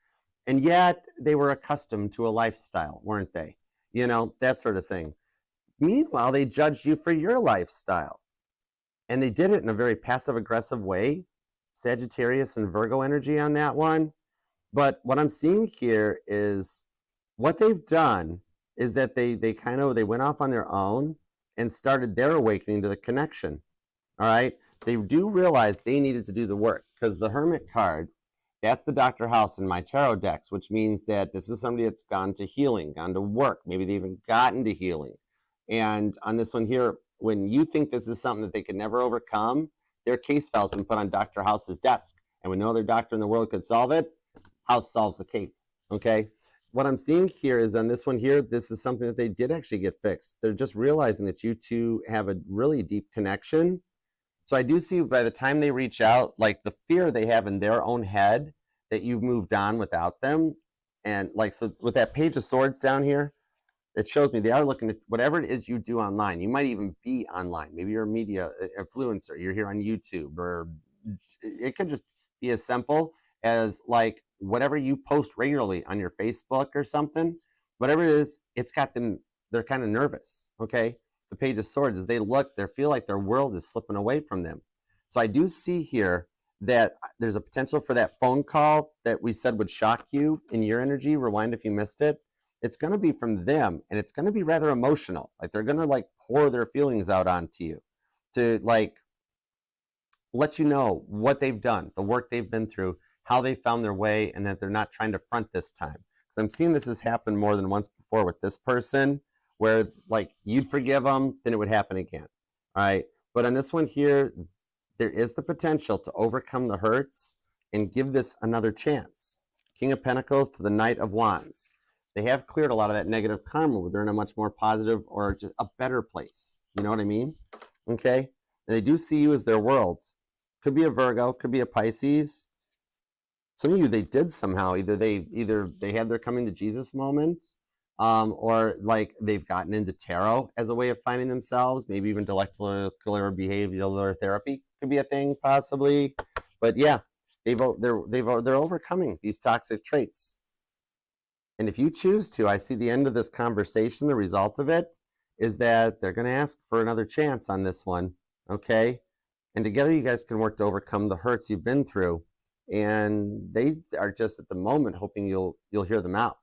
And yet they were accustomed to a lifestyle, weren't they? You know, that sort of thing. Meanwhile, they judged you for your lifestyle. And they did it in a very passive-aggressive way. Sagittarius and Virgo energy on that one. But what I'm seeing here is what they've done is that they went off on their own and started their awakening to the connection. All right? They do realize they needed to do the work, because the Hermit card, that's the Dr. House in my tarot decks, which means that this is somebody that's gone to healing, gone to work. Maybe they even gotten to healing. And on this one here, when you think this is something that they could never overcome, their case file's been put on Dr. House's desk. And when no other doctor in the world could solve it, House solves the case, okay? What I'm seeing here is on this one here, this is something that they did actually get fixed. They're just realizing that you two have a really deep connection. So I do see by the time they reach out, like the fear they have in their own head that you've moved on without them. And like, so with that Page of Swords down here, it shows me they are looking at whatever it is you do online. You might even be online. Maybe you're a media influencer. You're here on YouTube, or it could just be as simple as like whatever you post regularly on your Facebook or something. Whatever it is, it's got them, they're kind of nervous, okay? The Page of Swords, as they look, they feel like their world is slipping away from them. So I do see here that there's a potential for that phone call that we said would shock you in your energy. Rewind if you missed it. It's going to be from them, and it's going to be rather emotional. Like they're going to like pour their feelings out onto you to like let you know what they've done, the work they've been through, how they found their way, and that they're not trying to front this time. Because I'm seeing this has happened more than once before with this person, where like you'd forgive them, then it would happen again. All right. But on this one here, there is the potential to overcome the hurts and give this another chance. King of Pentacles to the Knight of Wands. They have cleared a lot of that negative karma where they're in a much more positive or just a better place. You know what I mean? Okay? And they do see you as their world. Could be a Virgo, could be a Pisces. Some of you, they did somehow. Either they had their coming to Jesus moment, or like they've gotten into tarot as a way of finding themselves. Maybe even molecular behavioral therapy could be a thing, possibly. But yeah, they're overcoming these toxic traits. And if you choose to, I see the end of this conversation, the result of it is that they're going to ask for another chance on this one, okay? And together you guys can work to overcome the hurts you've been through. And they are just at the moment hoping you'll hear them out.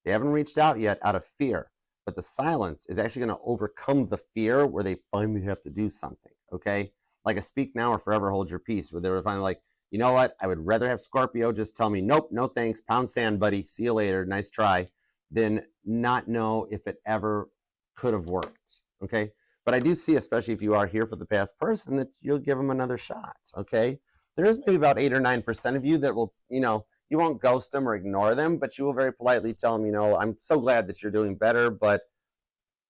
They haven't reached out yet out of fear, but the silence is actually going to overcome the fear where they finally have to do something, okay? Like a speak now or forever hold your peace, where they were finally like, you know what? I would rather have Scorpio just tell me, nope, no thanks, pound sand, buddy, see you later, nice try, than not know if it ever could have worked, okay? But I do see, especially if you are here for the past person, that you'll give them another shot, okay? There is maybe about 8 or 9% of you that will, you won't ghost them or ignore them, but you will very politely tell them, I'm so glad that you're doing better, but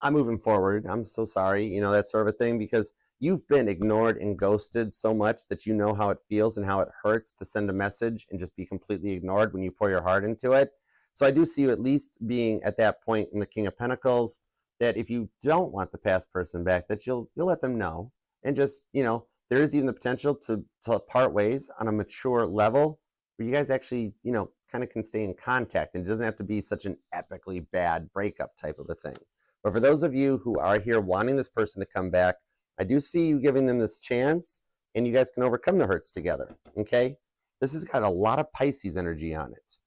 I'm moving forward. I'm so sorry, that sort of a thing, because you've been ignored and ghosted so much that you know how it feels and how it hurts to send a message and just be completely ignored when you pour your heart into it. So I do see you at least being at that point in the King of Pentacles, that if you don't want the past person back, that you'll let them know. And just, there is even the potential to part ways on a mature level where you guys actually, kind of can stay in contact, and it doesn't have to be such an epically bad breakup type of a thing. But for those of you who are here wanting this person to come back, I do see you giving them this chance, and you guys can overcome the hurts together, okay? This has got a lot of Pisces energy on it.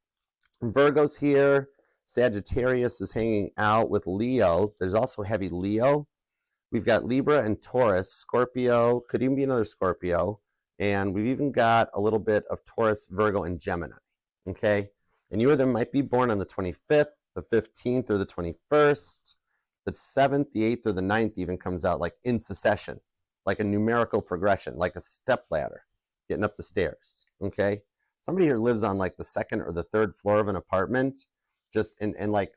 Virgo's here. Sagittarius is hanging out with Leo. There's also heavy Leo. We've got Libra and Taurus. Scorpio, could even be another Scorpio. And we've even got a little bit of Taurus, Virgo, and Gemini, okay? And you or them might be born on the 25th, the 15th, or the 21st. The 7th, the 8th, or the 9th even comes out like in succession, like a numerical progression, like a step ladder, getting up the stairs, okay? Somebody here lives on like the 2nd or the 3rd floor of an apartment, just, and like,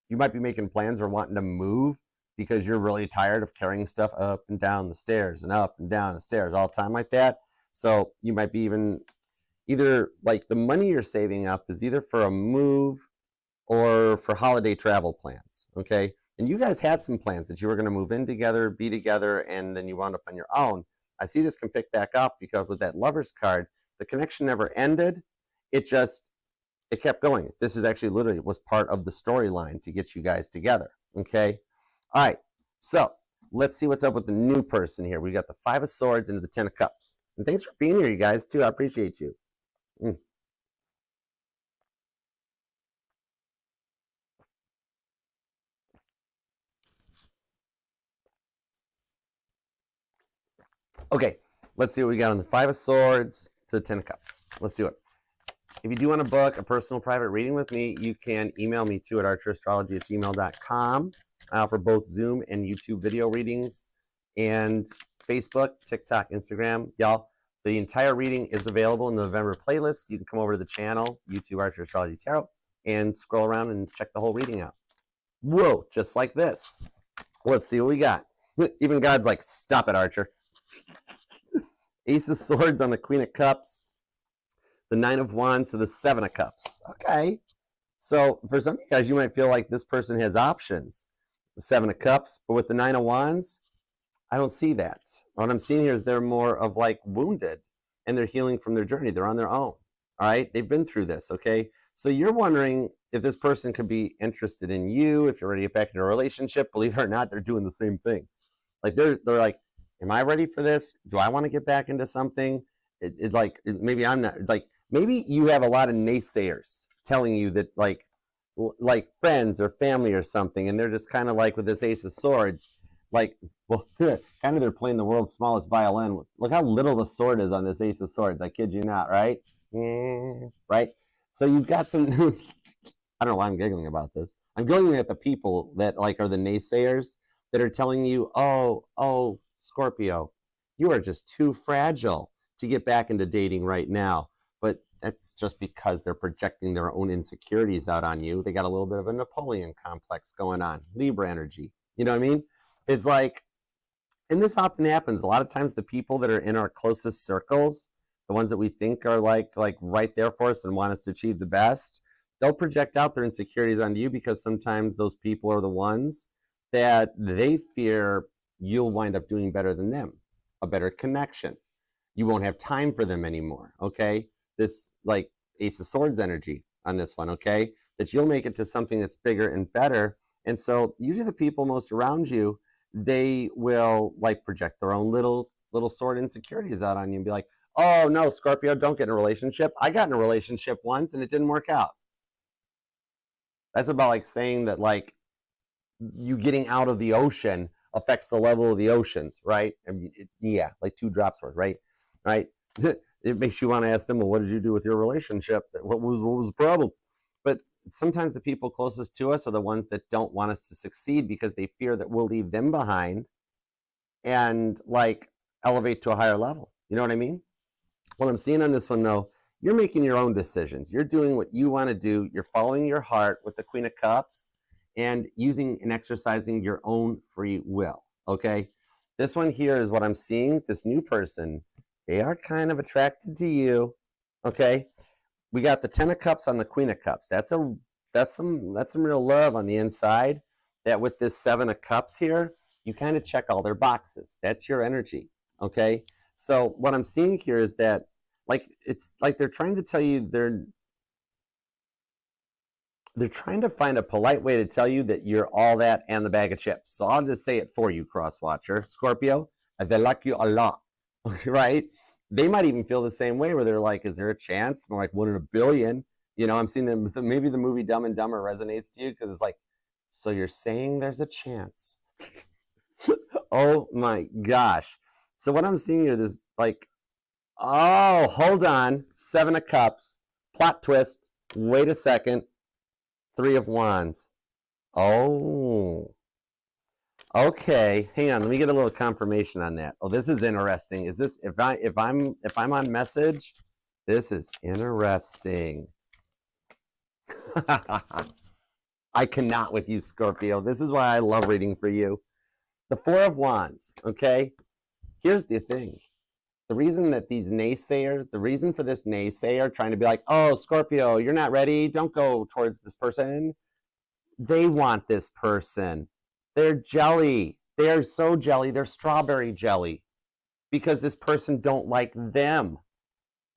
you might be making plans or wanting to move because you're really tired of carrying stuff up and down the stairs and up and down the stairs all the time like that. So you might be even, either like the money you're saving up is either for a move or for holiday travel plans, okay? And you guys had some plans that you were going to move in together, be together, and then you wound up on your own. I see this can pick back up because with that Lover's card, the connection never ended. It kept going. This is actually literally was part of the storyline to get you guys together, okay? All right, so let's see what's up with the new person here. We got the 5 of Swords into the 10 of Cups. And thanks for being here, you guys, too. I appreciate you. Okay, let's see what we got on the 5 of Swords to the 10 of Cups. Let's do it. If you do want to book a personal private reading with me, you can email me too at archerastrology@gmail.com. I offer both Zoom and YouTube video readings, and Facebook, TikTok, Instagram. Y'all, the entire reading is available in the November playlist. You can come over to the channel, YouTube Archer Astrology Tarot, and scroll around and check the whole reading out. Whoa, just like this. Let's see what we got. Even God's like, stop it, Archer. Ace of Swords on the Queen of Cups. The 9 of Wands to the 7 of Cups. Okay. So for some of you guys, you might feel like this person has options. The 7 of Cups, but with the 9 of Wands, I don't see that. What I'm seeing here is they're more of like wounded, and they're healing from their journey. They're on their own. All right. They've been through this. Okay. So you're wondering if this person could be interested in you, if you're ready to get back into a relationship. Believe it or not, they're doing the same thing. Like they're like, am I ready for this? Do I want to get back into something? Maybe I'm not. Like maybe you have a lot of naysayers telling you that like friends or family or something, and they're just kind of like with this Ace of Swords, like, well, kind of they're playing the world's smallest violin. Look how little the sword is on this Ace of Swords. I kid you not, right? Right? So you've got some, I don't know why I'm giggling about this. I'm giggling at the people that like are the naysayers that are telling you, oh, Scorpio, You are just too fragile to get back into dating right now. But that's just because they're projecting their own insecurities out on you. They got a little bit of a Napoleon complex going on, Libra energy. You know what I mean? It's like, and this often happens. A lot of times the people that are in our closest circles, the ones that we think are like right there for us and want us to achieve the best, they'll project out their insecurities onto you because sometimes those people are the ones that they fear you'll wind up doing better than them, a better connection. You won't have time for them anymore, okay? This like Ace of Swords energy on this one, okay? That you'll make it to something that's bigger and better. And so usually the people most around you, they will like project their own little sword insecurities out on you and be like, oh no, Scorpio, don't get in a relationship. I got in a relationship once and it didn't work out. That's about like saying that like you getting out of the ocean affects the level of the oceans, right? I mean, yeah, like 2 drops worth, right? Right? It makes you want to ask them, well, what did you do with your relationship? What was the problem? But sometimes the people closest to us are the ones that don't want us to succeed because they fear that we'll leave them behind and like elevate to a higher level. You know what I mean? What I'm seeing on this one though, you're making your own decisions. You're doing what you want to do. You're following your heart with the Queen of Cups and using and exercising your own free will, okay? This one here is what I'm seeing. This new person, they are kind of attracted to you, okay? We got the 10 of Cups on the Queen of Cups. That's some real love on the inside. That with this 7 of Cups here, you kind of check all their boxes. That's your energy, okay? So what I'm seeing here is that like it's like they're trying to tell you they're trying to find a polite way to tell you that you're all that and the bag of chips. So I'll just say it for you, cross-watcher. Scorpio, they like you a lot, right? They might even feel the same way where they're like, is there a chance? I'm like, 1 in a billion. You know, I'm seeing them, maybe the movie Dumb and Dumber resonates to you because it's like, so you're saying there's a chance. Oh my gosh. So what I'm seeing here is like, oh, hold on. 7 of Cups, plot twist. Wait a second. 3 of Wands. Oh, okay. Hang on. Let me get a little confirmation on that. Oh, this is interesting. Is this if I'm on message? This is interesting. I cannot with you, Scorpio. This is why I love reading for you. The 4 of Wands. Okay. Here's the thing. The reason that these naysayers, the reason for this naysayer trying to be like, oh, Scorpio, you're not ready. Don't go towards this person. They want this person. They're jelly. They're so jelly. They're strawberry jelly because this person don't like them.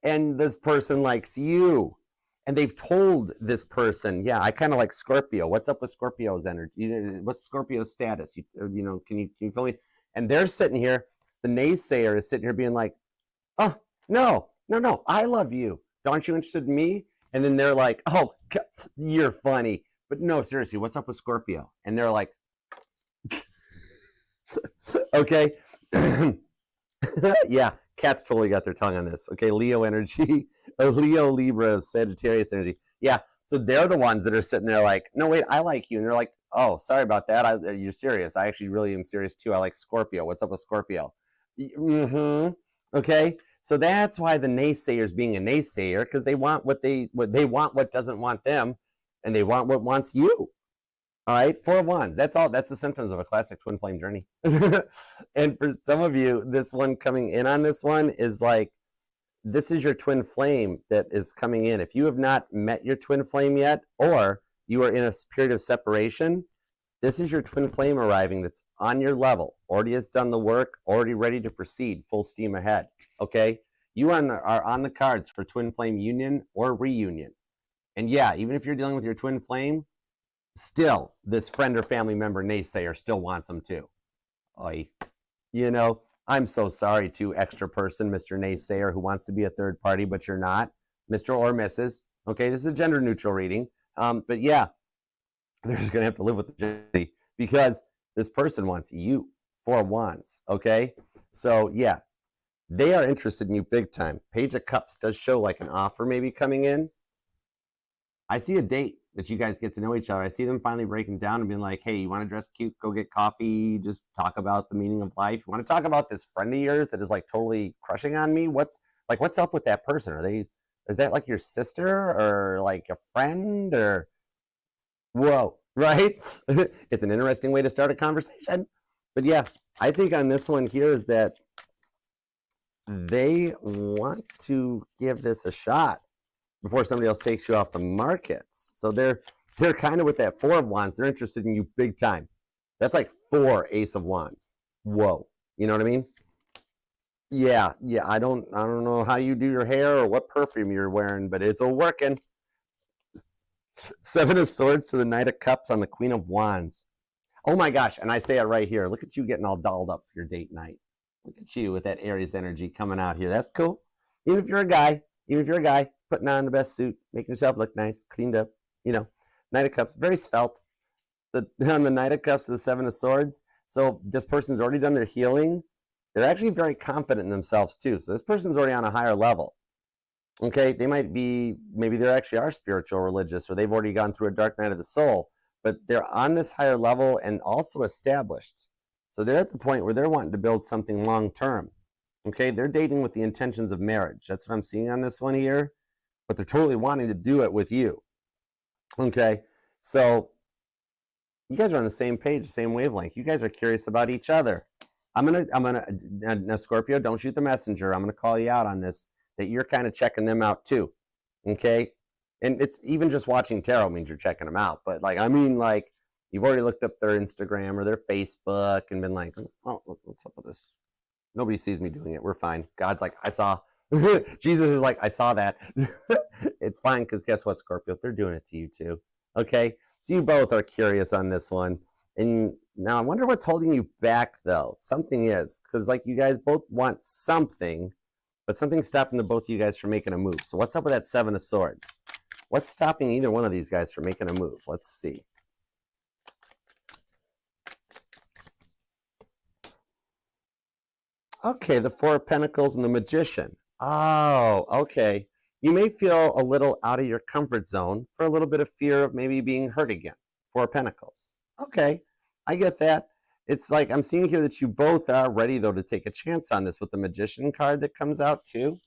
And this person likes you. And they've told this person, yeah, I kind of like Scorpio. What's up with Scorpio's energy? What's Scorpio's status? You know, can you feel me? And they're sitting here. The naysayer is sitting here being like, oh, no, I love you. Aren't you interested in me? And then they're like, oh, you're funny. But no, seriously, what's up with Scorpio? And they're like, okay. Yeah, cats totally got their tongue on this. Okay, Leo energy, Leo, Libra, Sagittarius energy. Yeah, so they're the ones that are sitting there like, no, wait, I like you. And they're like, oh, sorry about that. You're serious. I actually really am serious too. I like Scorpio. What's up with Scorpio? Mm-hmm. Okay, so that's why the naysayer's being a naysayer, because they want what they want, what doesn't want them, and they want what wants you. All right, 4 of Wands. That's all. That's the symptoms of a classic twin flame journey. And for some of you, this one coming in on this one is like, this is your twin flame that is coming in. If you have not met your twin flame yet, or you are in a period of separation, this is your twin flame arriving that's on your level, already has done the work, already ready to proceed, full steam ahead, okay? You are on the cards for twin flame union or reunion. And yeah, even if you're dealing with your twin flame, still, this friend or family member naysayer still wants them too. Oy. You know, I'm so sorry to extra person, Mr. Naysayer, who wants to be a third party, but you're not, Mr. or Mrs. Okay, this is a gender neutral reading. But yeah, they're just going to have to live with the gender because this person wants you. 4 of Wands, okay? So yeah, they are interested in you big time. Page of Cups does show like an offer maybe coming in. I see a date. that you guys get to know each other. I see them finally breaking down and being like, hey, you want to dress cute, go get coffee, just talk about the meaning of life. You want to talk about this friend of yours that is like totally crushing on me? What's up with that person? Is that like your sister or like a friend or whoa, right? It's an interesting way to start a conversation. But yeah, I think on this one here is that they want to give this a shot before somebody else takes you off the markets. So they're kind of with that Four of Wands. They're interested in you big time. That's like 4 Ace of Wands. Whoa. You know what I mean? Yeah. I don't know how you do your hair or what perfume you're wearing, but it's all working. 7 of Swords to the Knight of Cups on the Queen of Wands. Oh my gosh. And I say it right here. Look at you getting all dolled up for your date night. Look at you with that Aries energy coming out here. That's cool. Even if you're a guy, putting on the best suit, making yourself look nice, cleaned up, Knight of Cups, very svelte. On the Knight of Cups, the 7 of Swords. So this person's already done their healing. They're actually very confident in themselves too. So this person's already on a higher level. Okay, they might be, maybe they actually are spiritual, religious, or they've already gone through a dark night of the soul, but they're on this higher level and also established. So they're at the point where they're wanting to build something long term. Okay, they're dating with the intentions of marriage. That's what I'm seeing on this one here, but they're totally wanting to do it with you. Okay, so you guys are on the same page, same wavelength. You guys are curious about each other. I'm gonna now Scorpio, don't shoot the messenger. I'm gonna call you out on this, that you're kind of checking them out too. Okay, and it's even just watching tarot means you're checking them out. But like, I mean, like you've already looked up their Instagram or their Facebook and been like, oh, what's up with this? Nobody sees me doing it. We're fine. God's like, I saw. Jesus is like, I saw that. It's fine, because guess what, Scorpio? They're doing it to you too. Okay, so you both are curious on this one. And now I wonder what's holding you back, though. Something is, because like you guys both want something, but something's stopping the both of you guys from making a move. So what's up with that 7 of Swords? What's stopping either one of these guys from making a move? Let's see. Okay, the 4 of Pentacles and the Magician. Oh, okay. You may feel a little out of your comfort zone for a little bit of fear of maybe being hurt again. 4 of Pentacles. Okay, I get that. It's like I'm seeing here that you both are ready, though, to take a chance on this with the Magician card that comes out, too.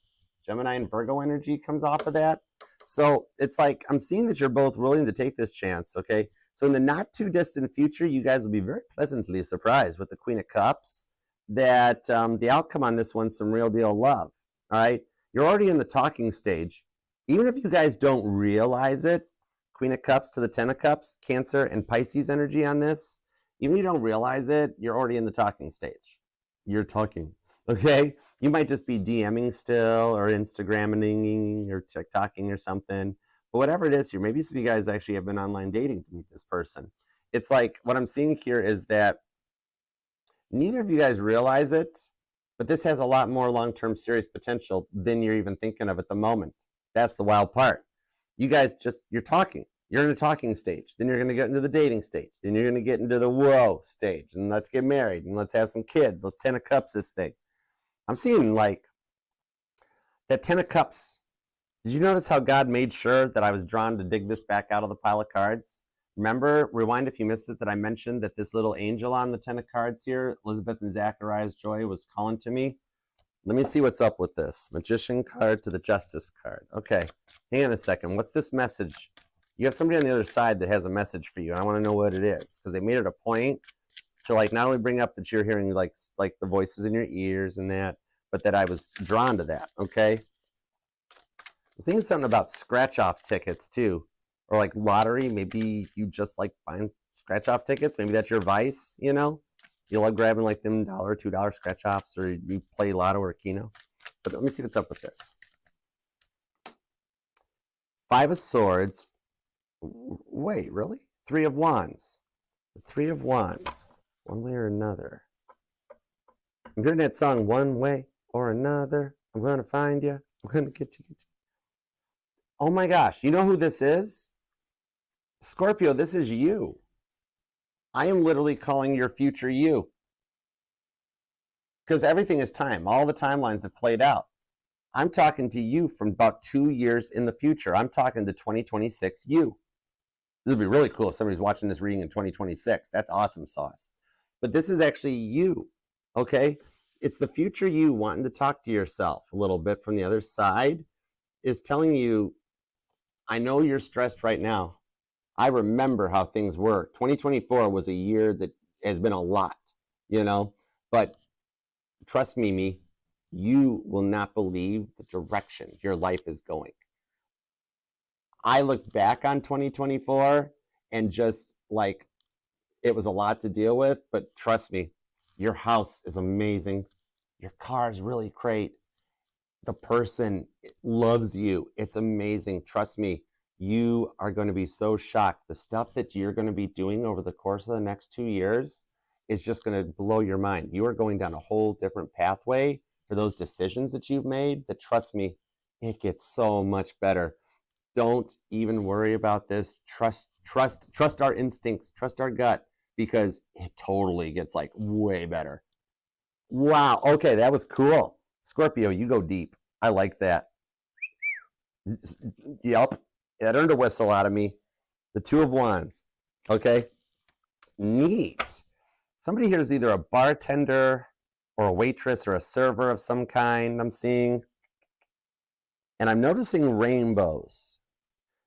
Gemini and Virgo energy comes off of that. So it's like I'm seeing that you're both willing to take this chance, okay? So in the not-too-distant future, you guys will be very pleasantly surprised with the Queen of Cups that the outcome on this one's some real deal love, all right? You're already in the talking stage. Even if you guys don't realize it, Queen of Cups to the 10 of Cups, Cancer and Pisces energy on this, even if you don't realize it, you're already in the talking stage. You're talking, okay? You might just be DMing still or Instagramming or TikToking or something. But whatever it is here, maybe some of you guys actually have been online dating to meet this person. It's like what I'm seeing here is that neither of you guys realize it, but this has a lot more long-term serious potential than you're even thinking of at the moment. That's the wild part. You guys you're talking. You're in the talking stage. Then you're going to get into the dating stage. Then you're going to get into the whoa stage. And let's get married. And let's have some kids. Let's 10 of Cups this thing. I'm seeing like that 10 of Cups. Did you notice how God made sure that I was drawn to dig this back out of the pile of cards? Remember, rewind if you missed it, that I mentioned that this little angel on the 10 of cards here, Elizabeth and Zachariah's joy, was calling to me. Let me see what's up with this. Magician card to the Justice card. Okay, hang on a second. What's this message? You have somebody on the other side that has a message for you, and I want to know what it is, because they made it a point to like not only bring up that you're hearing like the voices in your ears and that, but that I was drawn to that, okay? I'm seeing something about scratch-off tickets, too. Or like lottery, maybe you just like buying scratch-off tickets. Maybe that's your vice, you know? You love grabbing like them $1, $2 scratch-offs, or you play Lotto or Keno. But let me see what's up with this. 5 of Swords. Wait, really? 3 of Wands. The 3 of Wands. One way or another. I'm hearing that song, One Way or Another. I'm going to find you. I'm going to get you. Oh my gosh, you know who this is? Scorpio, this is you. I am literally calling your future you. Because everything is time. All the timelines have played out. I'm talking to you from about 2 years in the future. I'm talking to 2026 you. This would be really cool if somebody's watching this reading in 2026. That's awesome sauce. But this is actually you, okay? It's the future you wanting to talk to yourself a little bit from the other side, is telling you, I know you're stressed right now. I remember how things were. 2024 was a year that has been a lot, you know, but trust me, you will not believe the direction your life is going. I look back on 2024 and just like, it was a lot to deal with, but trust me, your house is amazing. Your car is really great. The person loves you. It's amazing. Trust me, you are going to be so shocked. The stuff that you're going to be doing over the course of the next 2 years is just going to blow your mind. You are going down a whole different pathway for those decisions that you've made, that trust me, it gets so much better. Don't even worry about this. Trust our instincts, trust our gut, because it totally gets like way better. Wow. Okay, that was cool. Scorpio, you go deep. I like that. Yep. That earned a whistle out of me. The Two of Wands. Okay. Neat. Somebody here is either a bartender or a waitress or a server of some kind, I'm seeing. And I'm noticing rainbows.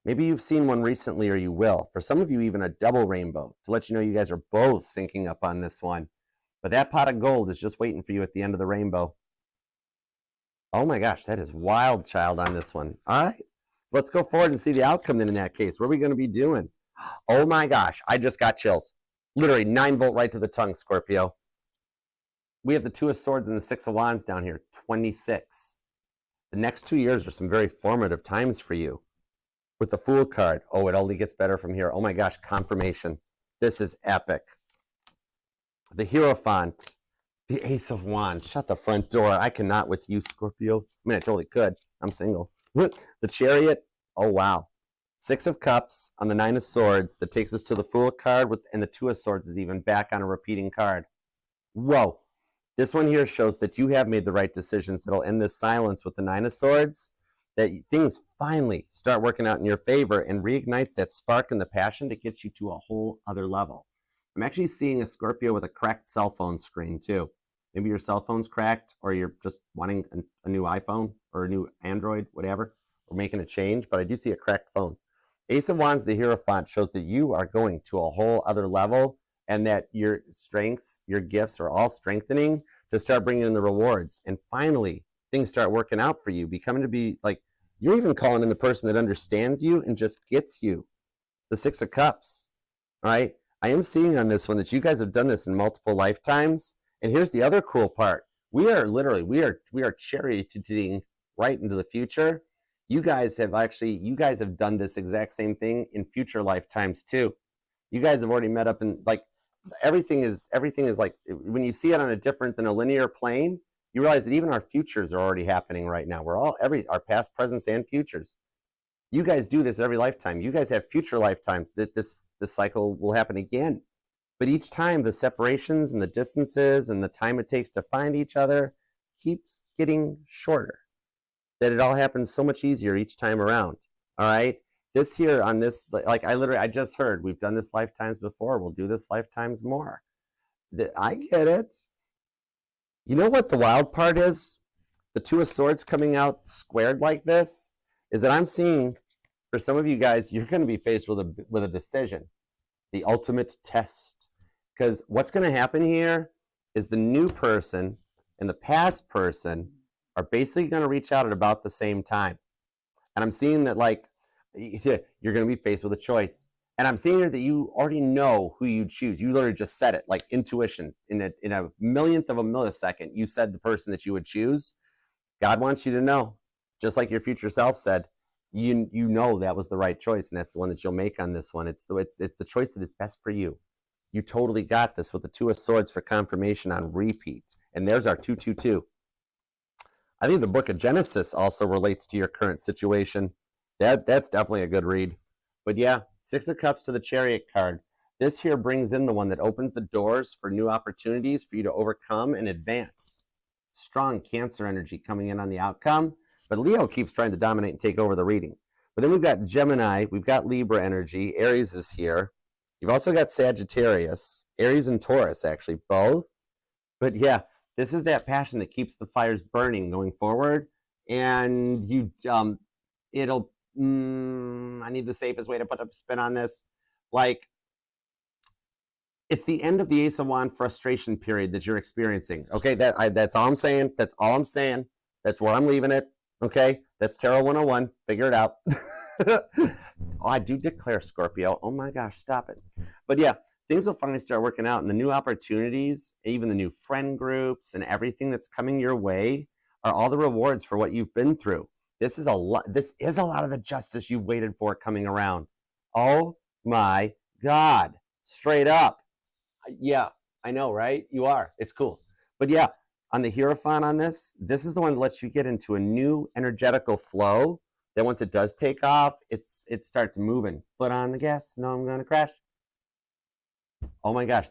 Maybe you've seen one recently, or you will. For some of you, even a double rainbow, to let you know you guys are both syncing up on this one. But that pot of gold is just waiting for you at the end of the rainbow. Oh my gosh, that is wild, child, on this one. All right, let's go forward and see the outcome then in that case. What are we going to be doing? Oh my gosh, I just got chills. Literally 9-volt right to the tongue, Scorpio. We have the Two of Swords and the Six of Wands down here, 26. The next 2 years are some very formative times for you. With the Fool card, oh, it only gets better from here. Oh my gosh, confirmation. This is epic. The Hierophant, the Ace of Wands. Shut the front door. I cannot with you, Scorpio. I mean, I totally could. I'm single. The Chariot, oh wow. Six of Cups on the Nine of Swords. That takes us to the Fool card, and the Two of Swords is even back on a repeating card. Whoa. This one here shows that you have made the right decisions that'll end this silence with the Nine of Swords, that things finally start working out in your favor and reignites that spark and the passion to get you to a whole other level. I'm actually seeing a Scorpio with a cracked cell phone screen too. Maybe your cell phone's cracked, or you're just wanting a new iPhone or a new Android, whatever, or making a change, but I do see a cracked phone. Ace of Wands, the Hierophant, shows that you are going to a whole other level, and that your strengths, your gifts are all strengthening to start bringing in the rewards. And finally, things start working out for you, becoming to be like, you're even calling in the person that understands you and just gets you. The Six of Cups, all right? I am seeing on this one that you guys have done this in multiple lifetimes. And here's the other cool part. We are charioting right into the future. You guys have done this exact same thing in future lifetimes too. You guys have already met up, and like everything is like, when you see it on a different than a linear plane, you realize that even our futures are already happening right now. Our past, presents, and futures. You guys do this every lifetime. You guys have future lifetimes that this cycle will happen again. But each time, the separations and the distances and the time it takes to find each other keeps getting shorter. That it all happens so much easier each time around. All right. This here on this, like I just heard, we've done this lifetimes before. We'll do this lifetimes more. I get it. You know what the wild part is? The Two of Swords coming out squared like this is that I'm seeing, for some of you guys, you're going to be faced with a decision, the ultimate test. Because what's going to happen here is the new person and the past person are basically going to reach out at about the same time. And I'm seeing that, like, you're going to be faced with a choice. And I'm seeing here that you already know who you choose. You literally just said it, like intuition. In a millionth of a millisecond, you said the person that you would choose. God wants you to know, just like your future self said, you know that was the right choice, and that's the one that you'll make on this one. It's the choice that is best for you. You totally got this with the Two of Swords for confirmation on repeat. And there's our 222. I think the book of Genesis also relates to your current situation. That's definitely a good read. But yeah, Six of Cups to the Chariot card. This here brings in the one that opens the doors for new opportunities for you to overcome and advance. Strong Cancer energy coming in on the outcome, but Leo keeps trying to dominate and take over the reading. But then we've got Gemini, we've got Libra energy, Aries is here. You've also got Sagittarius, Aries and Taurus, actually, both. But yeah, this is that passion that keeps the fires burning going forward. And you, it'll, I need the safest way to put a spin on this. Like, it's the end of the Ace of Wands frustration period that you're experiencing. Okay, that's all I'm saying. That's all I'm saying. That's where I'm leaving it. Okay, that's Tarot 101. Figure it out. Oh, I do declare, Scorpio. Oh my gosh, stop it. But yeah, things will finally start working out, and the new opportunities, even the new friend groups and everything that's coming your way are all the rewards for what you've been through. This is a lot of the justice you've waited for coming around. Oh my God, straight up. Yeah, I know, right? You are. It's cool. But yeah, on the Hierophant on this is the one that lets you get into a new energetical flow. Then once it does take off, it starts moving. Foot on the gas. No, I'm going to crash. Oh my gosh.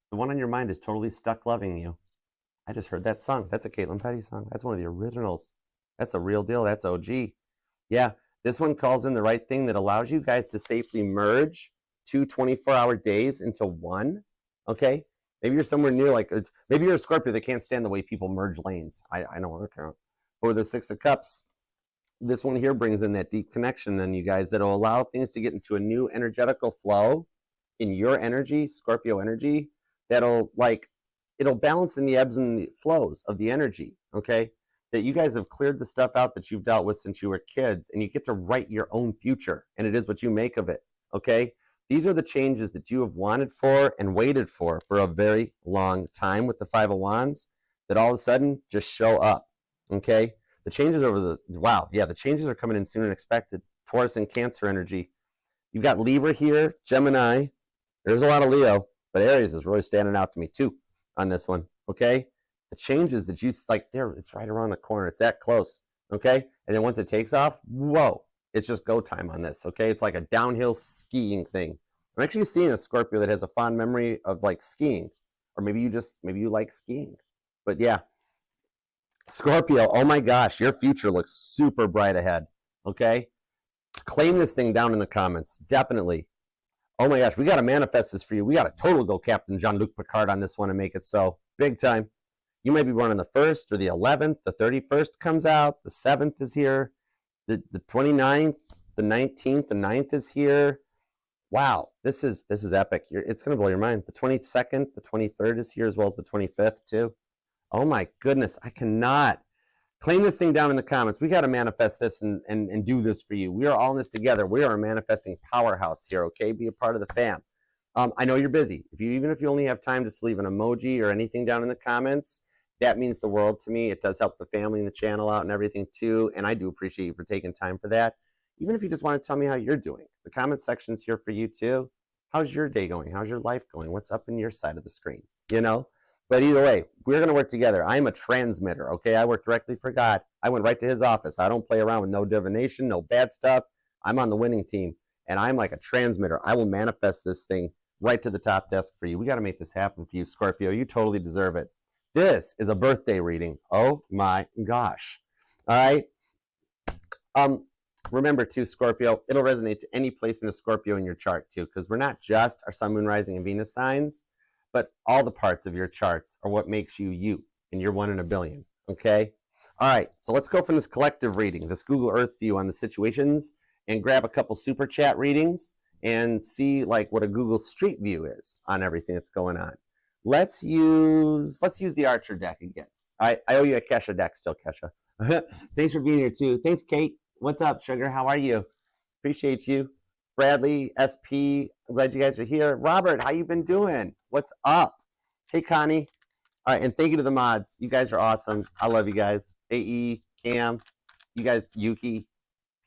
The one on your mind is totally stuck loving you. I just heard that song. That's a Caitlin Petty song. That's one of the originals. That's the real deal. That's OG. Yeah, this one calls in the right thing that allows you guys to safely merge 2 24-hour days into one. Okay? Maybe you're somewhere near, like, maybe you're a Scorpio that can't stand the way people merge lanes. I know. Okay. But with the Six of Cups, this one here brings in that deep connection in you guys that'll allow things to get into a new energetical flow in your energy, Scorpio energy, that'll, like, it'll balance in the ebbs and the flows of the energy, okay? That you guys have cleared the stuff out that you've dealt with since you were kids, and you get to write your own future, and it is what you make of it, okay? These are the changes that you have wanted for and waited for a very long time with the Five of Wands that all of a sudden just show up, okay? The changes the changes are coming in sooner than expected. Taurus and Cancer energy. You've got Libra here, Gemini. There's a lot of Leo, but Aries is really standing out to me too on this one, okay? The changes that you, like, there, it's right around the corner. It's that close, okay? And then once it takes off, whoa, it's just go time on this, okay? It's like a downhill skiing thing. I'm actually seeing a Scorpio that has a fond memory of, like, skiing, or maybe you like skiing. But yeah, Scorpio, oh my gosh, your future looks super bright ahead, okay? Claim this thing down in the comments, definitely. Oh my gosh, we got to manifest this for you. We got to totally go Captain Jean-Luc Picard on this one and make it so. Big time. You might be born on the 1st or the 11th. The 31st comes out. The 7th is here. The 29th, the 19th, the 9th is here. Wow, this is epic. It's going to blow your mind. The 22nd, the 23rd is here, as well as the 25th too. Oh my goodness, I cannot. Claim this thing down in the comments. We got to manifest this and do this for you. We are all in this together. We are a manifesting powerhouse here, okay? Be a part of the fam. I know you're busy. Even if you only have time to leave an emoji or anything down in the comments, that means the world to me. It does help the family and the channel out and everything too, and I do appreciate you for taking time for that. Even if you just want to tell me how you're doing, the comment section's here for you too. How's your day going? How's your life going? What's up in your side of the screen? You know? But either way, we're going to work together. I'm a transmitter, okay? I work directly for God. I went right to his office. I don't play around with no divination, no bad stuff. I'm on the winning team, and I'm like a transmitter. I will manifest this thing right to the top desk for you. We got to make this happen for you, Scorpio. You totally deserve it. This is a birthday reading. Oh my gosh. All right. Remember too, Scorpio, it'll resonate to any placement of Scorpio in your chart too, because we're not just our sun, moon, rising, and Venus signs, but all the parts of your charts are what makes you you, and you're 1 in a billion, okay? All right, so let's go from this collective reading, this Google Earth view on the situations, and grab a couple super chat readings and see like what a Google Street View is on everything that's going on. Let's use the Archer deck again. All right, I owe you a Kesha deck still, Kesha. Thanks for being here too. Thanks, Kate. What's up, sugar? How are you? Appreciate you. Bradley, SP, I'm glad you guys are here. Robert, how you been doing? What's up? Hey, Connie. All right, and thank you to the mods. You guys are awesome. I love you guys. AE, Cam, you guys, Yuki,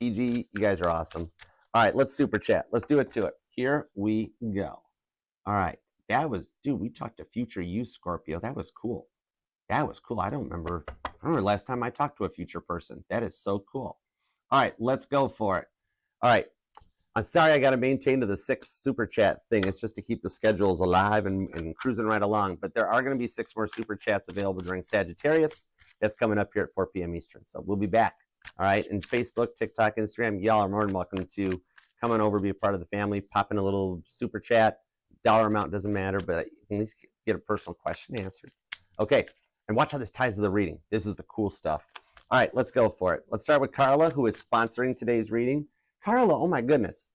PG, you guys are awesome. All right, let's super chat. Let's do it to it. Here we go. All right, that was, dude, we talked to future you, Scorpio. That was cool. That was cool. I don't remember last time I talked to a future person. That is so cool. All right, let's go for it. All right. I'm sorry I got to maintain to the 6 super chat thing. It's just to keep the schedules alive and cruising right along. But there are going to be 6 more super chats available during Sagittarius. That's coming up here at 4 p.m. Eastern. So we'll be back All right, and Facebook, TikTok, Instagram, y'all are more than welcome to come on over, be a part of the family, pop in a little super chat. Dollar amount doesn't matter, but at least get a personal question answered. Okay, and watch how this ties to the reading. This is the cool stuff. All right, let's go for it. Let's start with Carla, who is sponsoring today's reading. Carla, oh my goodness,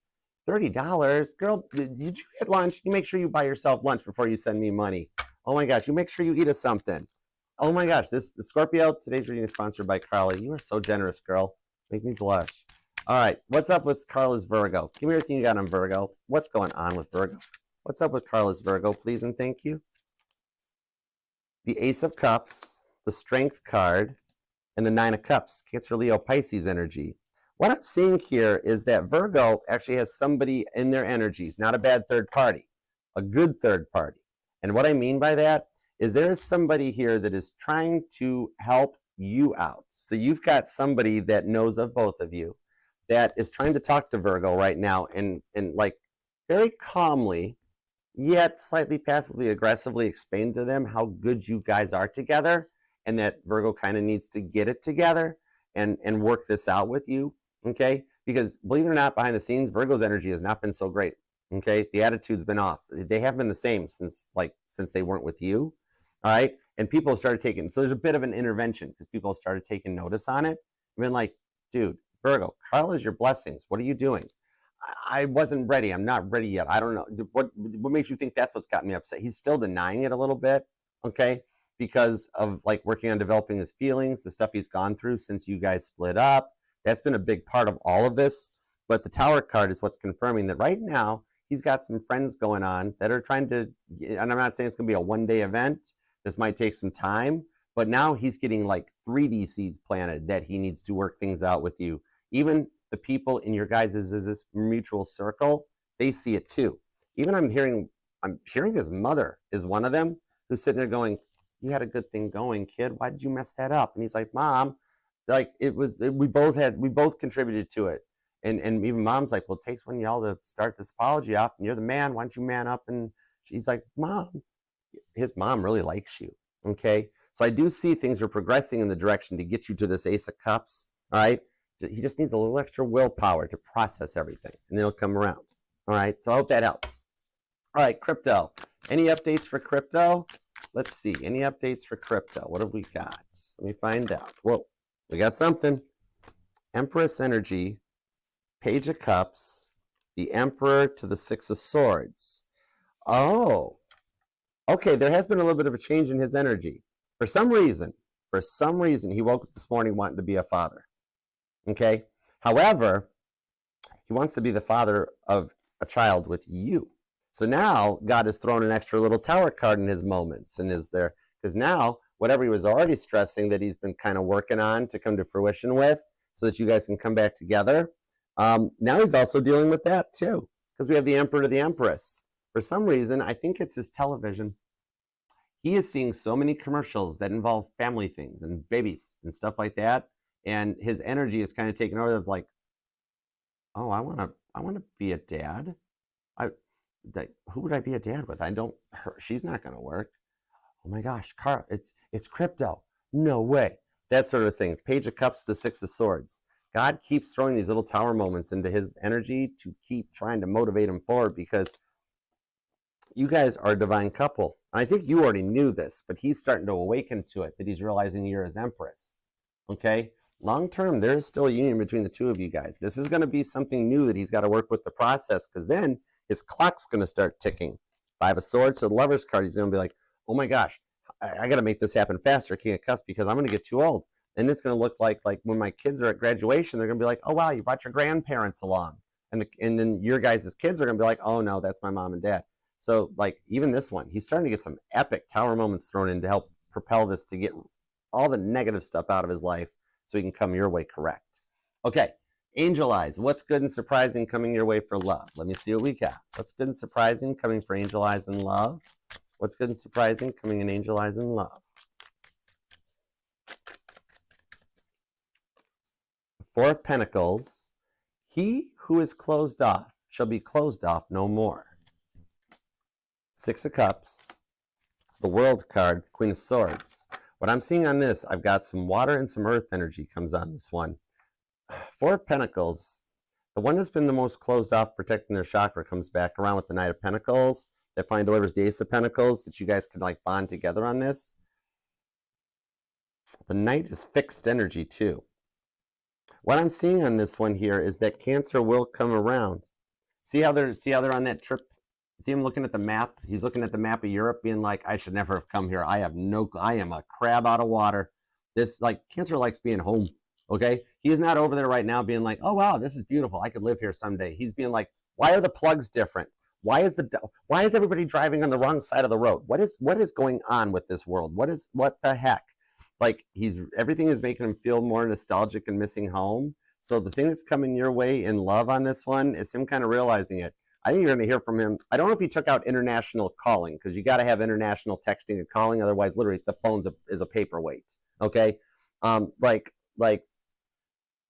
$30. Girl, did you get lunch? You make sure you buy yourself lunch before you send me money. Oh my gosh, you make sure you eat us something. Oh my gosh, the Scorpio, today's reading is sponsored by Carla. You are so generous, girl. Make me blush. All right, what's up with Carla's Virgo? Give me everything you got on Virgo. What's going on with Virgo? What's up with Carla's Virgo, please and thank you? The Ace of Cups, the Strength card, and the Nine of Cups, Cancer, Leo, Pisces energy. What I'm seeing here is that Virgo actually has somebody in their energies, not a bad third party, a good third party. And what I mean by that is there is somebody here that is trying to help you out. So you've got somebody that knows of both of you that is trying to talk to Virgo right now and like very calmly, yet slightly passively aggressively explain to them how good you guys are together and that Virgo kind of needs to get it together and work this out with you, okay? Because believe it or not, behind the scenes, Virgo's energy has not been so great, okay? The attitude's been off. They haven't been the same since they weren't with you, all right? And people have started taking, so there's a bit of an intervention because people have started taking notice on it. I've been like, dude, Virgo, Carla's your blessings. What are you doing? I wasn't ready. I'm not ready yet. I don't know. What makes you think that's what's got me upset? He's still denying it a little bit, okay? Because of like working on developing his feelings, the stuff he's gone through since you guys split up. That's been a big part of all of this. But the Tower card is what's confirming that right now he's got some friends going on that are trying to, and I'm not saying it's going to be a one-day event. This might take some time, but now he's getting like 3D seeds planted that he needs to work things out with you. Even the people in your guys' mutual circle, they see it too. Even I'm hearing his mother is one of them who's sitting there going, you had a good thing going, kid. Why did you mess that up? And he's like, Mom, like we both contributed to it. And even Mom's like, well, it takes one of y'all to start this apology off, and you're the man. Why don't you man up? And she's like, Mom, his mom really likes you. Okay. So I do see things are progressing in the direction to get you to this Ace of Cups. All right. He just needs a little extra willpower to process everything, and then it'll come around. All right. So I hope that helps. All right. Crypto. Any updates for crypto? Let's see. Any updates for crypto? What have we got? Let me find out. Whoa. We got something. Empress energy, Page of Cups, the Emperor to the Six of Swords. Oh. Okay. There has been a little bit of a change in his energy. For some reason, he woke up this morning wanting to be a father. Okay. However, he wants to be the father of a child with you. So now God has thrown an extra little Tower card in his moments and is there because now whatever he was already stressing that he's been kind of working on to come to fruition with so that you guys can come back together. Now he's also dealing with that too because we have the Emperor to the Empress. For some reason, I think it's his television. He is seeing so many commercials that involve family things and babies and stuff like that. And his energy is kind of taken over of like, oh, I want to be a dad. Who would I be a dad with? She's not going to work. Oh my gosh, Carl, it's crypto. No way. That sort of thing. Page of Cups, the Six of Swords. God keeps throwing these little tower moments into his energy to keep trying to motivate him forward because you guys are a divine couple. And I think you already knew this, but he's starting to awaken to it, that he's realizing you're his Empress. Okay? Long term, there is still a union between the two of you guys. This is going to be something new that he's got to work with the process because then his clock's going to start ticking. Five of Swords, so the Lover's card, he's going to be like, oh my gosh, I got to make this happen faster, King of Cups, because I'm going to get too old. And it's going to look like when my kids are at graduation, they're going to be like, oh wow, you brought your grandparents along. And then your guys' kids are going to be like, oh no, that's my mom and dad. So like even this one, he's starting to get some epic tower moments thrown in to help propel this to get all the negative stuff out of his life so he can come your way correct. Okay, Angel Eyes, what's good and surprising coming your way for love? Let me see what we got. What's good and surprising coming for Angel Eyes in love? What's good and surprising coming in Angel Eyes in love? Four of Pentacles, he who is closed off shall be closed off no more. Six of Cups, the World card, Queen of Swords. What I'm seeing on this, I've got some water and some earth energy comes on this one. Four of Pentacles, the one that's been the most closed off, protecting their chakra, comes back around with the Knight of Pentacles. That finally delivers the Ace of Pentacles, that you guys can like bond together on this. The Knight is fixed energy too. What I'm seeing on this one here is that Cancer will come around. See how they're on that trip? See him looking at the map? He's looking at the map of Europe being like, I should never have come here. I am a crab out of water. This, like, Cancer likes being home, okay? He's not over there right now being like, oh, wow, this is beautiful. I could live here someday. He's being like, why are the plugs different? Why is everybody driving on the wrong side of the road? What is going on with this world? What the heck? Like, everything is making him feel more nostalgic and missing home. So the thing that's coming your way in love on this one is him kind of realizing it. I think you're going to hear from him. I don't know if he took out international calling, because you got to have international texting and calling. Otherwise, literally, the phone is a paperweight. Okay?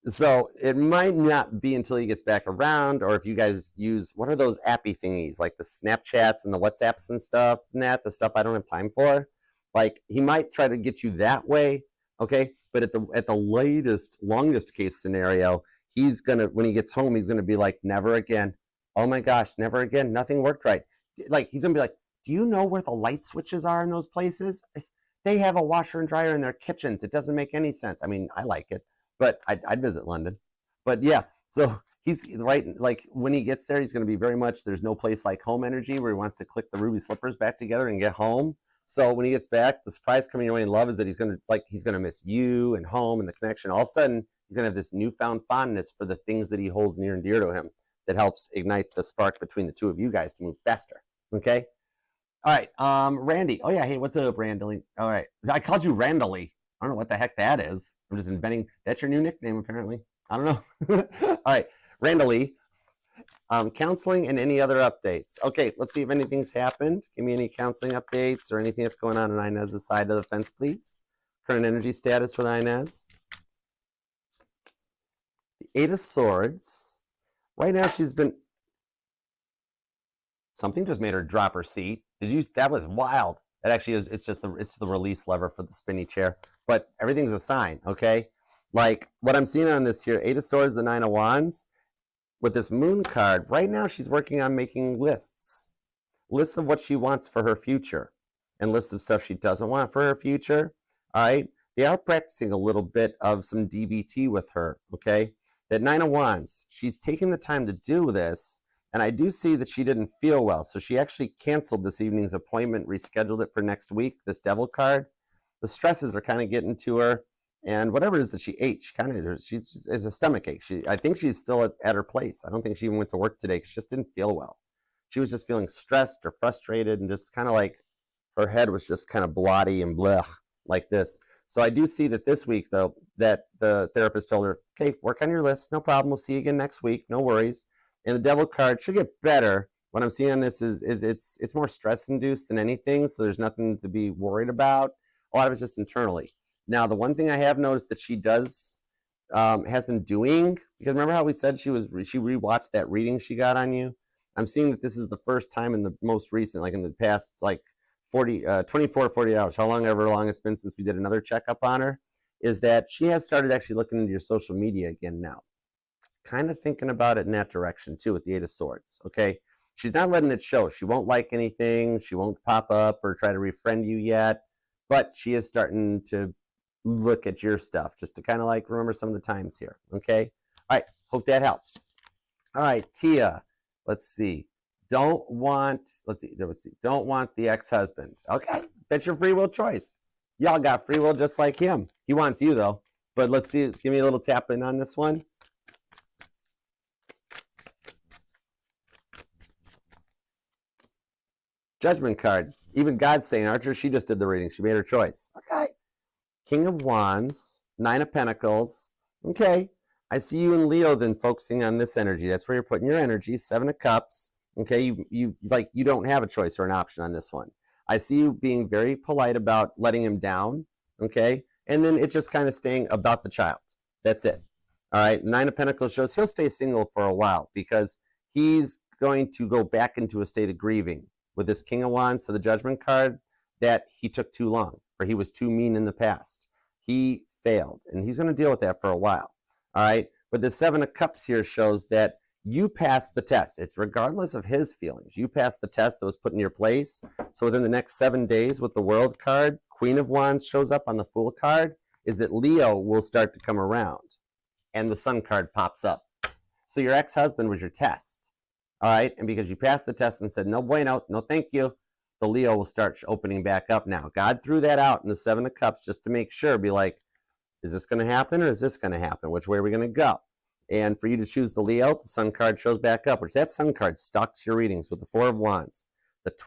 So it might not be until he gets back around, or if you guys use, what are those appy thingies, like the Snapchats and the WhatsApps and stuff, the stuff I don't have time for. Like, he might try to get you that way, okay? But at the latest, longest case scenario, he's gonna, when he gets home, he's gonna be like, never again. Oh my gosh, never again. Nothing worked right. Like, he's gonna be like, do you know where the light switches are in those places? They have a washer and dryer in their kitchens. It doesn't make any sense. I mean, I like it, but I'd visit London. But yeah, so he's right. Like, when he gets there, he's gonna be very much, there's no place like home energy, where he wants to click the ruby slippers back together and get home. So when he gets back, the surprise coming your way in love is that he's gonna miss you and home and the connection. All of a sudden, he's gonna have this newfound fondness for the things that he holds near and dear to him, that helps ignite the spark between the two of you guys to move faster. Okay. All right. Randy. Oh yeah. Hey, what's up, Randy? All right. I called you Randally. I don't know what the heck that is. I'm just inventing. That's your new nickname, apparently. I don't know. All right. Randally. Counseling and any other updates. Okay, let's see if anything's happened. Give me any counseling updates or anything that's going on Inez's side of the fence, please. Current energy status for the Inez. The Eight of Swords. Right now she's been... Something just made her drop her seat. That was wild. That actually is, it's the release lever for the spinny chair. But everything's a sign, okay? Like, what I'm seeing on this here, Eight of Swords, the Nine of Wands, with this Moon card, right now she's working on making lists of what she wants for her future, and lists of stuff she doesn't want for her future. All right, they are practicing a little bit of some DBT with her. Okay, that Nine of Wands, she's taking the time to do this, and I do see that she didn't feel well, so she actually canceled this evening's appointment, rescheduled it for next week. This Devil card, the stresses are kind of getting to her. And whatever it is that she ate, she's a stomach ache. I think she's still at her place. I don't think she even went to work today because she just didn't feel well. She was just feeling stressed or frustrated, and just kind of like her head was just kind of blotty and blech like this. So I do see that this week, though, that the therapist told her, okay, work on your list. No problem. We'll see you again next week. No worries. And the Devil card should get better. What I'm seeing on this is it's more stress induced than anything. So there's nothing to be worried about. A lot of it's just internally. Now, the one thing I have noticed that she has been doing, because remember how we said she rewatched that reading she got on you? I'm seeing that this is the first time in the most recent, like in the past, like 24, 40 hours, however long it's been since we did another checkup on her, is that she has started actually looking into your social media again now. Kind of thinking about it in that direction too with the Eight of Swords, okay? She's not letting it show. She won't like anything. She won't pop up or try to refriend you yet, but she is starting to look at your stuff just to kind of like remember some of the times here. Okay. All right. Hope that helps. All right. Tia, let's see. Don't want the ex-husband. Okay. That's your free will choice. Y'all got free will just like him. He wants you though. But let's see. Give me a little tap in on this one. Judgment card. Even God's saying, Archer, she just did the reading. She made her choice. Okay. King of Wands, Nine of Pentacles. Okay, I see you in Leo then focusing on this energy. That's where you're putting your energy. Seven of Cups. Okay, you don't have a choice or an option on this one. I see you being very polite about letting him down. Okay, and then it's just kind of staying about the child. That's it. All right, Nine of Pentacles shows he'll stay single for a while because he's going to go back into a state of grieving with this King of Wands to the Judgment card, that he took too long, or he was too mean in the past. He failed, and he's going to deal with that for a while. All right, But the Seven of Cups here shows that you passed the test. It's regardless of his feelings. You passed the test that was put in your place. So within the next 7 days with the World card, Queen of Wands shows up on the Fool card, is that Leo will start to come around. And the Sun card pops up. So your ex-husband was your test. All right? And because you passed the test and said, no bueno, no thank you, the Leo will start opening back up now. God threw that out in the Seven of Cups just to make sure, be like, is this going to happen or is this going to happen? Which way are we going to go? And for you to choose the Leo, the Sun card shows back up, which that Sun card stalks your readings with the Four of Wands.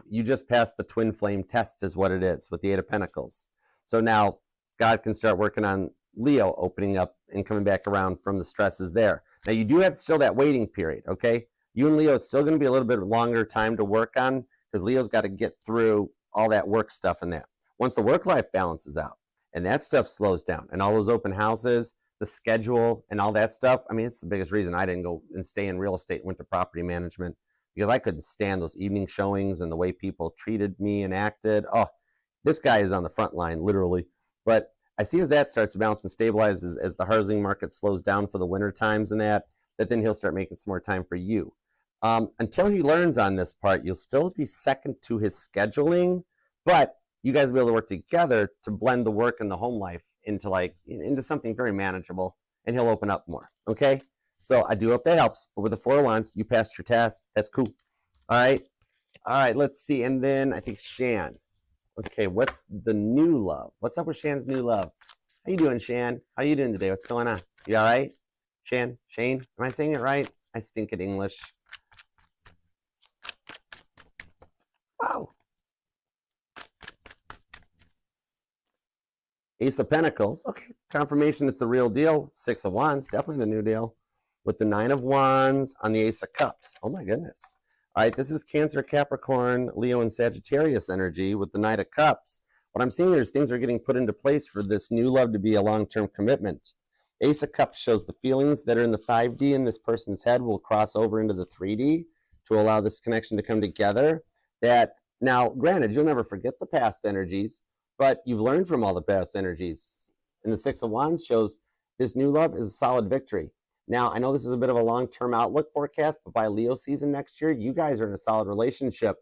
You just passed the twin flame test is what it is with the Eight of Pentacles. So now God can start working on Leo opening up and coming back around from the stresses there. Now you do have still that waiting period, okay? You and Leo, it's still going to be a little bit longer time to work on because Leo's got to get through all that work stuff and that. Once the work-life balances out and that stuff slows down and all those open houses, the schedule and all that stuff, I mean, it's the biggest reason I didn't go and stay in real estate, went to property management, because I couldn't stand those evening showings and the way people treated me and acted. Oh, this guy is on the front line, literally. But I see as that starts to balance and stabilize, as the housing market slows down for the winter times and that then he'll start making some more time for you. Until he learns on this part, you'll still be second to his scheduling, but you guys will be able to work together to blend the work and the home life into something very manageable, and he'll open up more, okay? So I do hope that helps. But with the Four of Wands, you passed your test. That's cool. All right, let's see. And then I think Shan. Okay, what's the new love? What's up with Shan's new love? How you doing, Shan? How you doing today? What's going on? You all right? Shane? Am I saying it right? I stink at English. Wow. Ace of Pentacles. Okay, confirmation it's the real deal. Six of Wands, definitely the new deal. With the Nine of Wands on the Ace of Cups. Oh my goodness. All right, this is Cancer, Capricorn, Leo, and Sagittarius energy with the Knight of Cups. What I'm seeing is things are getting put into place for this new love to be a long-term commitment. Ace of Cups shows the feelings that are in the 5D in this person's head will cross over into the 3D to allow this connection to come together. That now, granted, you'll never forget the past energies, but you've learned from all the past energies. And the Six of Wands shows this new love is a solid victory. Now, I know this is a bit of a long-term outlook forecast, but by Leo season next year, you guys are in a solid relationship.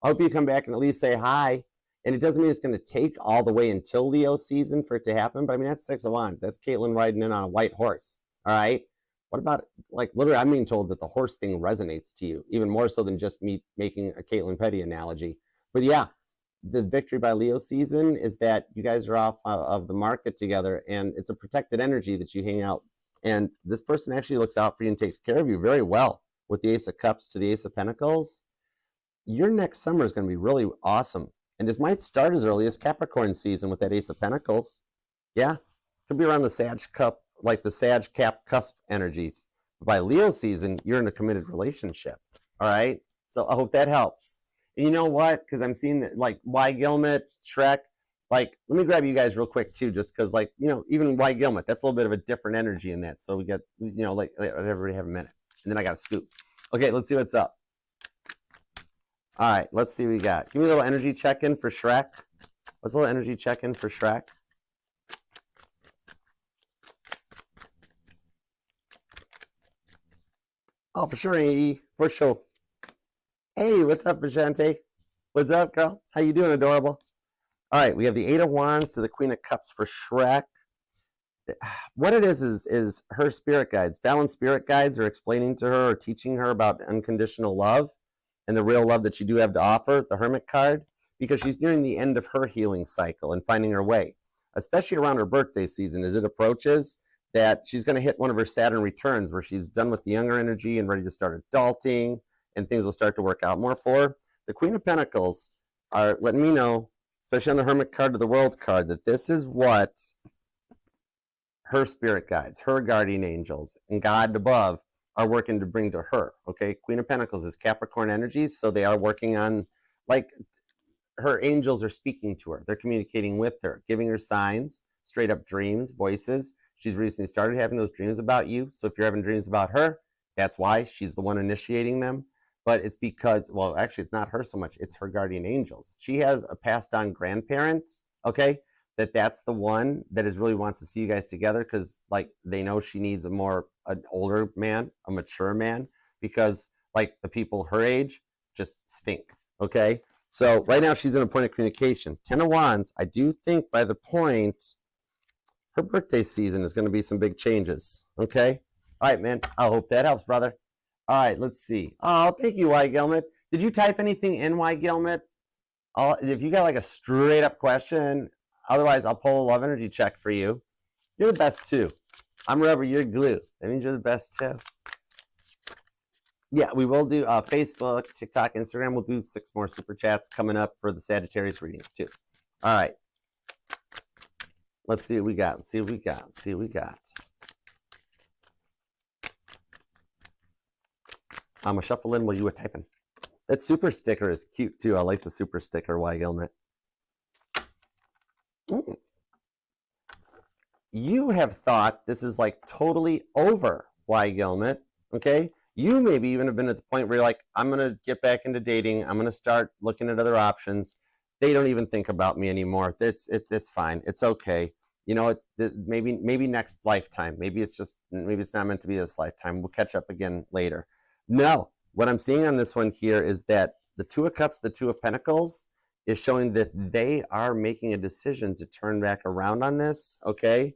I hope you come back and at least say hi. And it doesn't mean it's going to take all the way until Leo season for it to happen, but I mean, that's Six of Wands. That's Caitlin riding in on a white horse, all right? What about, like, literally, I'm being told that the horse thing resonates to you, even more so than just me making a Caitlin Petty analogy. But yeah, the victory by Leo season is that you guys are off of the market together, and it's a protected energy that you hang out. And this person actually looks out for you and takes care of you very well with the Ace of Cups to the Ace of Pentacles. Your next summer is going to be really awesome. And this might start as early as Capricorn season with that Ace of Pentacles. Yeah, could be around the Sag Cup, like the Sag Cap cusp energies. But by Leo season, you're in a committed relationship. All right? So I hope that helps. And you know what? Because I'm seeing that, like, Y Gilmet, Shrek, like, let me grab you guys real quick too, just because, like, you know, even Y Gilmet, that's a little bit of a different energy in that. So we got, you know, like, everybody have a minute. And then I got a scoop. Okay, let's see what's up. All right, let's see what we got. Give me a little energy check-in for Shrek. What's a little energy check-in for Shrek? Oh, for sure, AE. For sure. Hey, what's up, Vishante? What's up, girl? How you doing, adorable? All right, we have the Eight of Wands to the Queen of Cups for Shrek. What it is her spirit guides. Fallon's spirit guides are explaining to her or teaching her about unconditional love and the real love that you do have to offer, the Hermit card, because she's nearing the end of her healing cycle and finding her way, especially around her birthday season as it approaches, that she's going to hit one of her Saturn returns where she's done with the younger energy and ready to start adulting, and things will start to work out more for her. The Queen of Pentacles are letting me know, especially on the Hermit card to the World card, that this is what her spirit guides, her guardian angels, and God above are working to bring to her, okay? Queen of Pentacles is Capricorn energies, so they are working on, like, her angels are speaking to her. They're communicating with her, giving her signs, straight up dreams, voices. She's recently started having those dreams about you, so if you're having dreams about her, that's why she's the one initiating them. But it's because, well, actually, it's not her so much, it's her guardian angels. She has a passed on grandparent, okay, that's the one that is really wants to see you guys together, because like they know she needs an older man, a mature man, because like the people her age just stink. Okay, so right now she's in a point of communication. 10 of Wands, I do think by the point her birthday season is going to be some big changes. Okay, all right, man, I hope that helps, brother. All right, let's see. Oh, thank you, Y Gilmet. Did you type anything in, Y Gilmet? If you got like a straight up question, otherwise I'll pull a love energy check for you. You're the best too. I'm rubber, you're glue. That means you're the best too. Yeah, we will do Facebook, TikTok, Instagram. We'll do 6 more super chats coming up for the Sagittarius reading too. All right. Let's see what we got. Let's see what we got. Let's see what we got. I'm going to shuffle in while you were typing. That super sticker is cute too. I like the super sticker, Y Gilmet. You have thought this is like totally over, Y Gilmet. Okay? You maybe even have been at the point where you're like, I'm going to get back into dating. I'm going to start looking at other options. They don't even think about me anymore. It's fine. It's okay. You know, maybe next lifetime. Maybe it's not meant to be this lifetime. We'll catch up again later. No, what I'm seeing on this one here is that the 2 of Cups, the 2 of Pentacles is showing that they are making a decision to turn back around on this. Okay,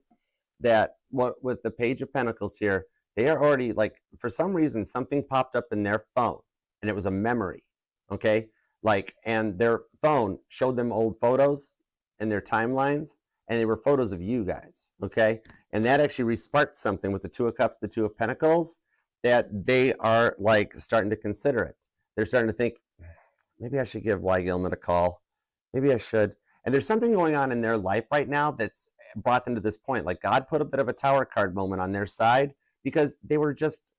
that what with the Page of Pentacles here, they are already like, for some reason, something popped up in their phone and it was a memory. Okay, like, and their phone showed them old photos in their timelines, and they were photos of you guys. Okay, and that actually re-sparked something with the 2 of Cups, the 2 of Pentacles, that they are like starting to consider it. They're starting to think, maybe I should give Y Gilmet a call. Maybe I should. And there's something going on in their life right now that's brought them to this point. Like God put a bit of a Tower card moment on their side, because they were just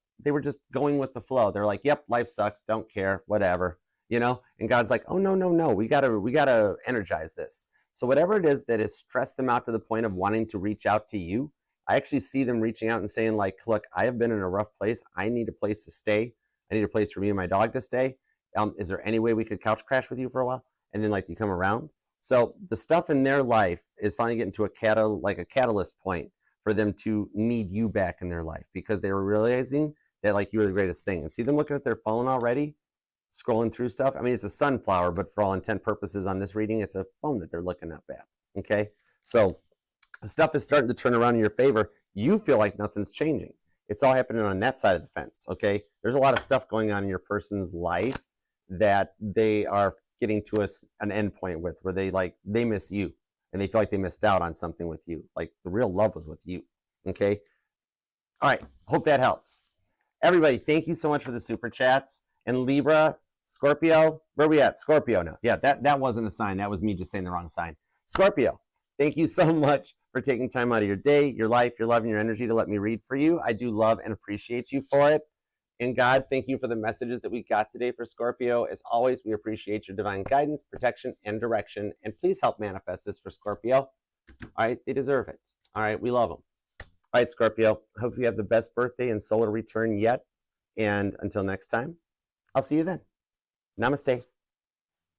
going with the flow. They're like, yep, life sucks, don't care, whatever, you know? And God's like, oh, no, we gotta energize this. So whatever it is that has stressed them out to the point of wanting to reach out to you, I actually see them reaching out and saying like, look, I have been in a rough place. I need a place to stay. I need a place for me and my dog to stay. Is there any way we could couch crash with you for a while? And then like you come around. So the stuff in their life is finally getting to a catalyst point for them to need you back in their life, because they were realizing that like you were the greatest thing. And see them looking at their phone already, scrolling through stuff. I mean, it's a sunflower, but for all intent purposes on this reading, it's a phone that they're looking up at. Okay, so stuff is starting to turn around in your favor. You feel like nothing's changing. It's all happening on that side of the fence. Okay, there's a lot of stuff going on in your person's life that they are getting to an end point with, where they miss you and they feel like they missed out on something with you. Like the real love was with you. Okay. All right. Hope that helps. Everybody, thank you so much for the super chats. And Libra, Scorpio, where are we at? Scorpio now. Yeah, that wasn't a sign. That was me just saying the wrong sign. Scorpio, thank you so much for taking time out of your day, your life, your love, and your energy to let me read for you. I do love and appreciate you for it. And God, thank you for the messages that we got today for Scorpio. As always, we appreciate your divine guidance, protection, and direction. And please help manifest this for Scorpio. All right, they deserve it. All right, we love them. All right, Scorpio, hope you have the best birthday and solar return yet. And until next time, I'll see you then. Namaste.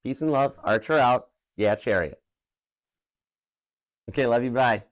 Peace and love. Archer out. Yeah, Chariot. Okay, love you. Bye.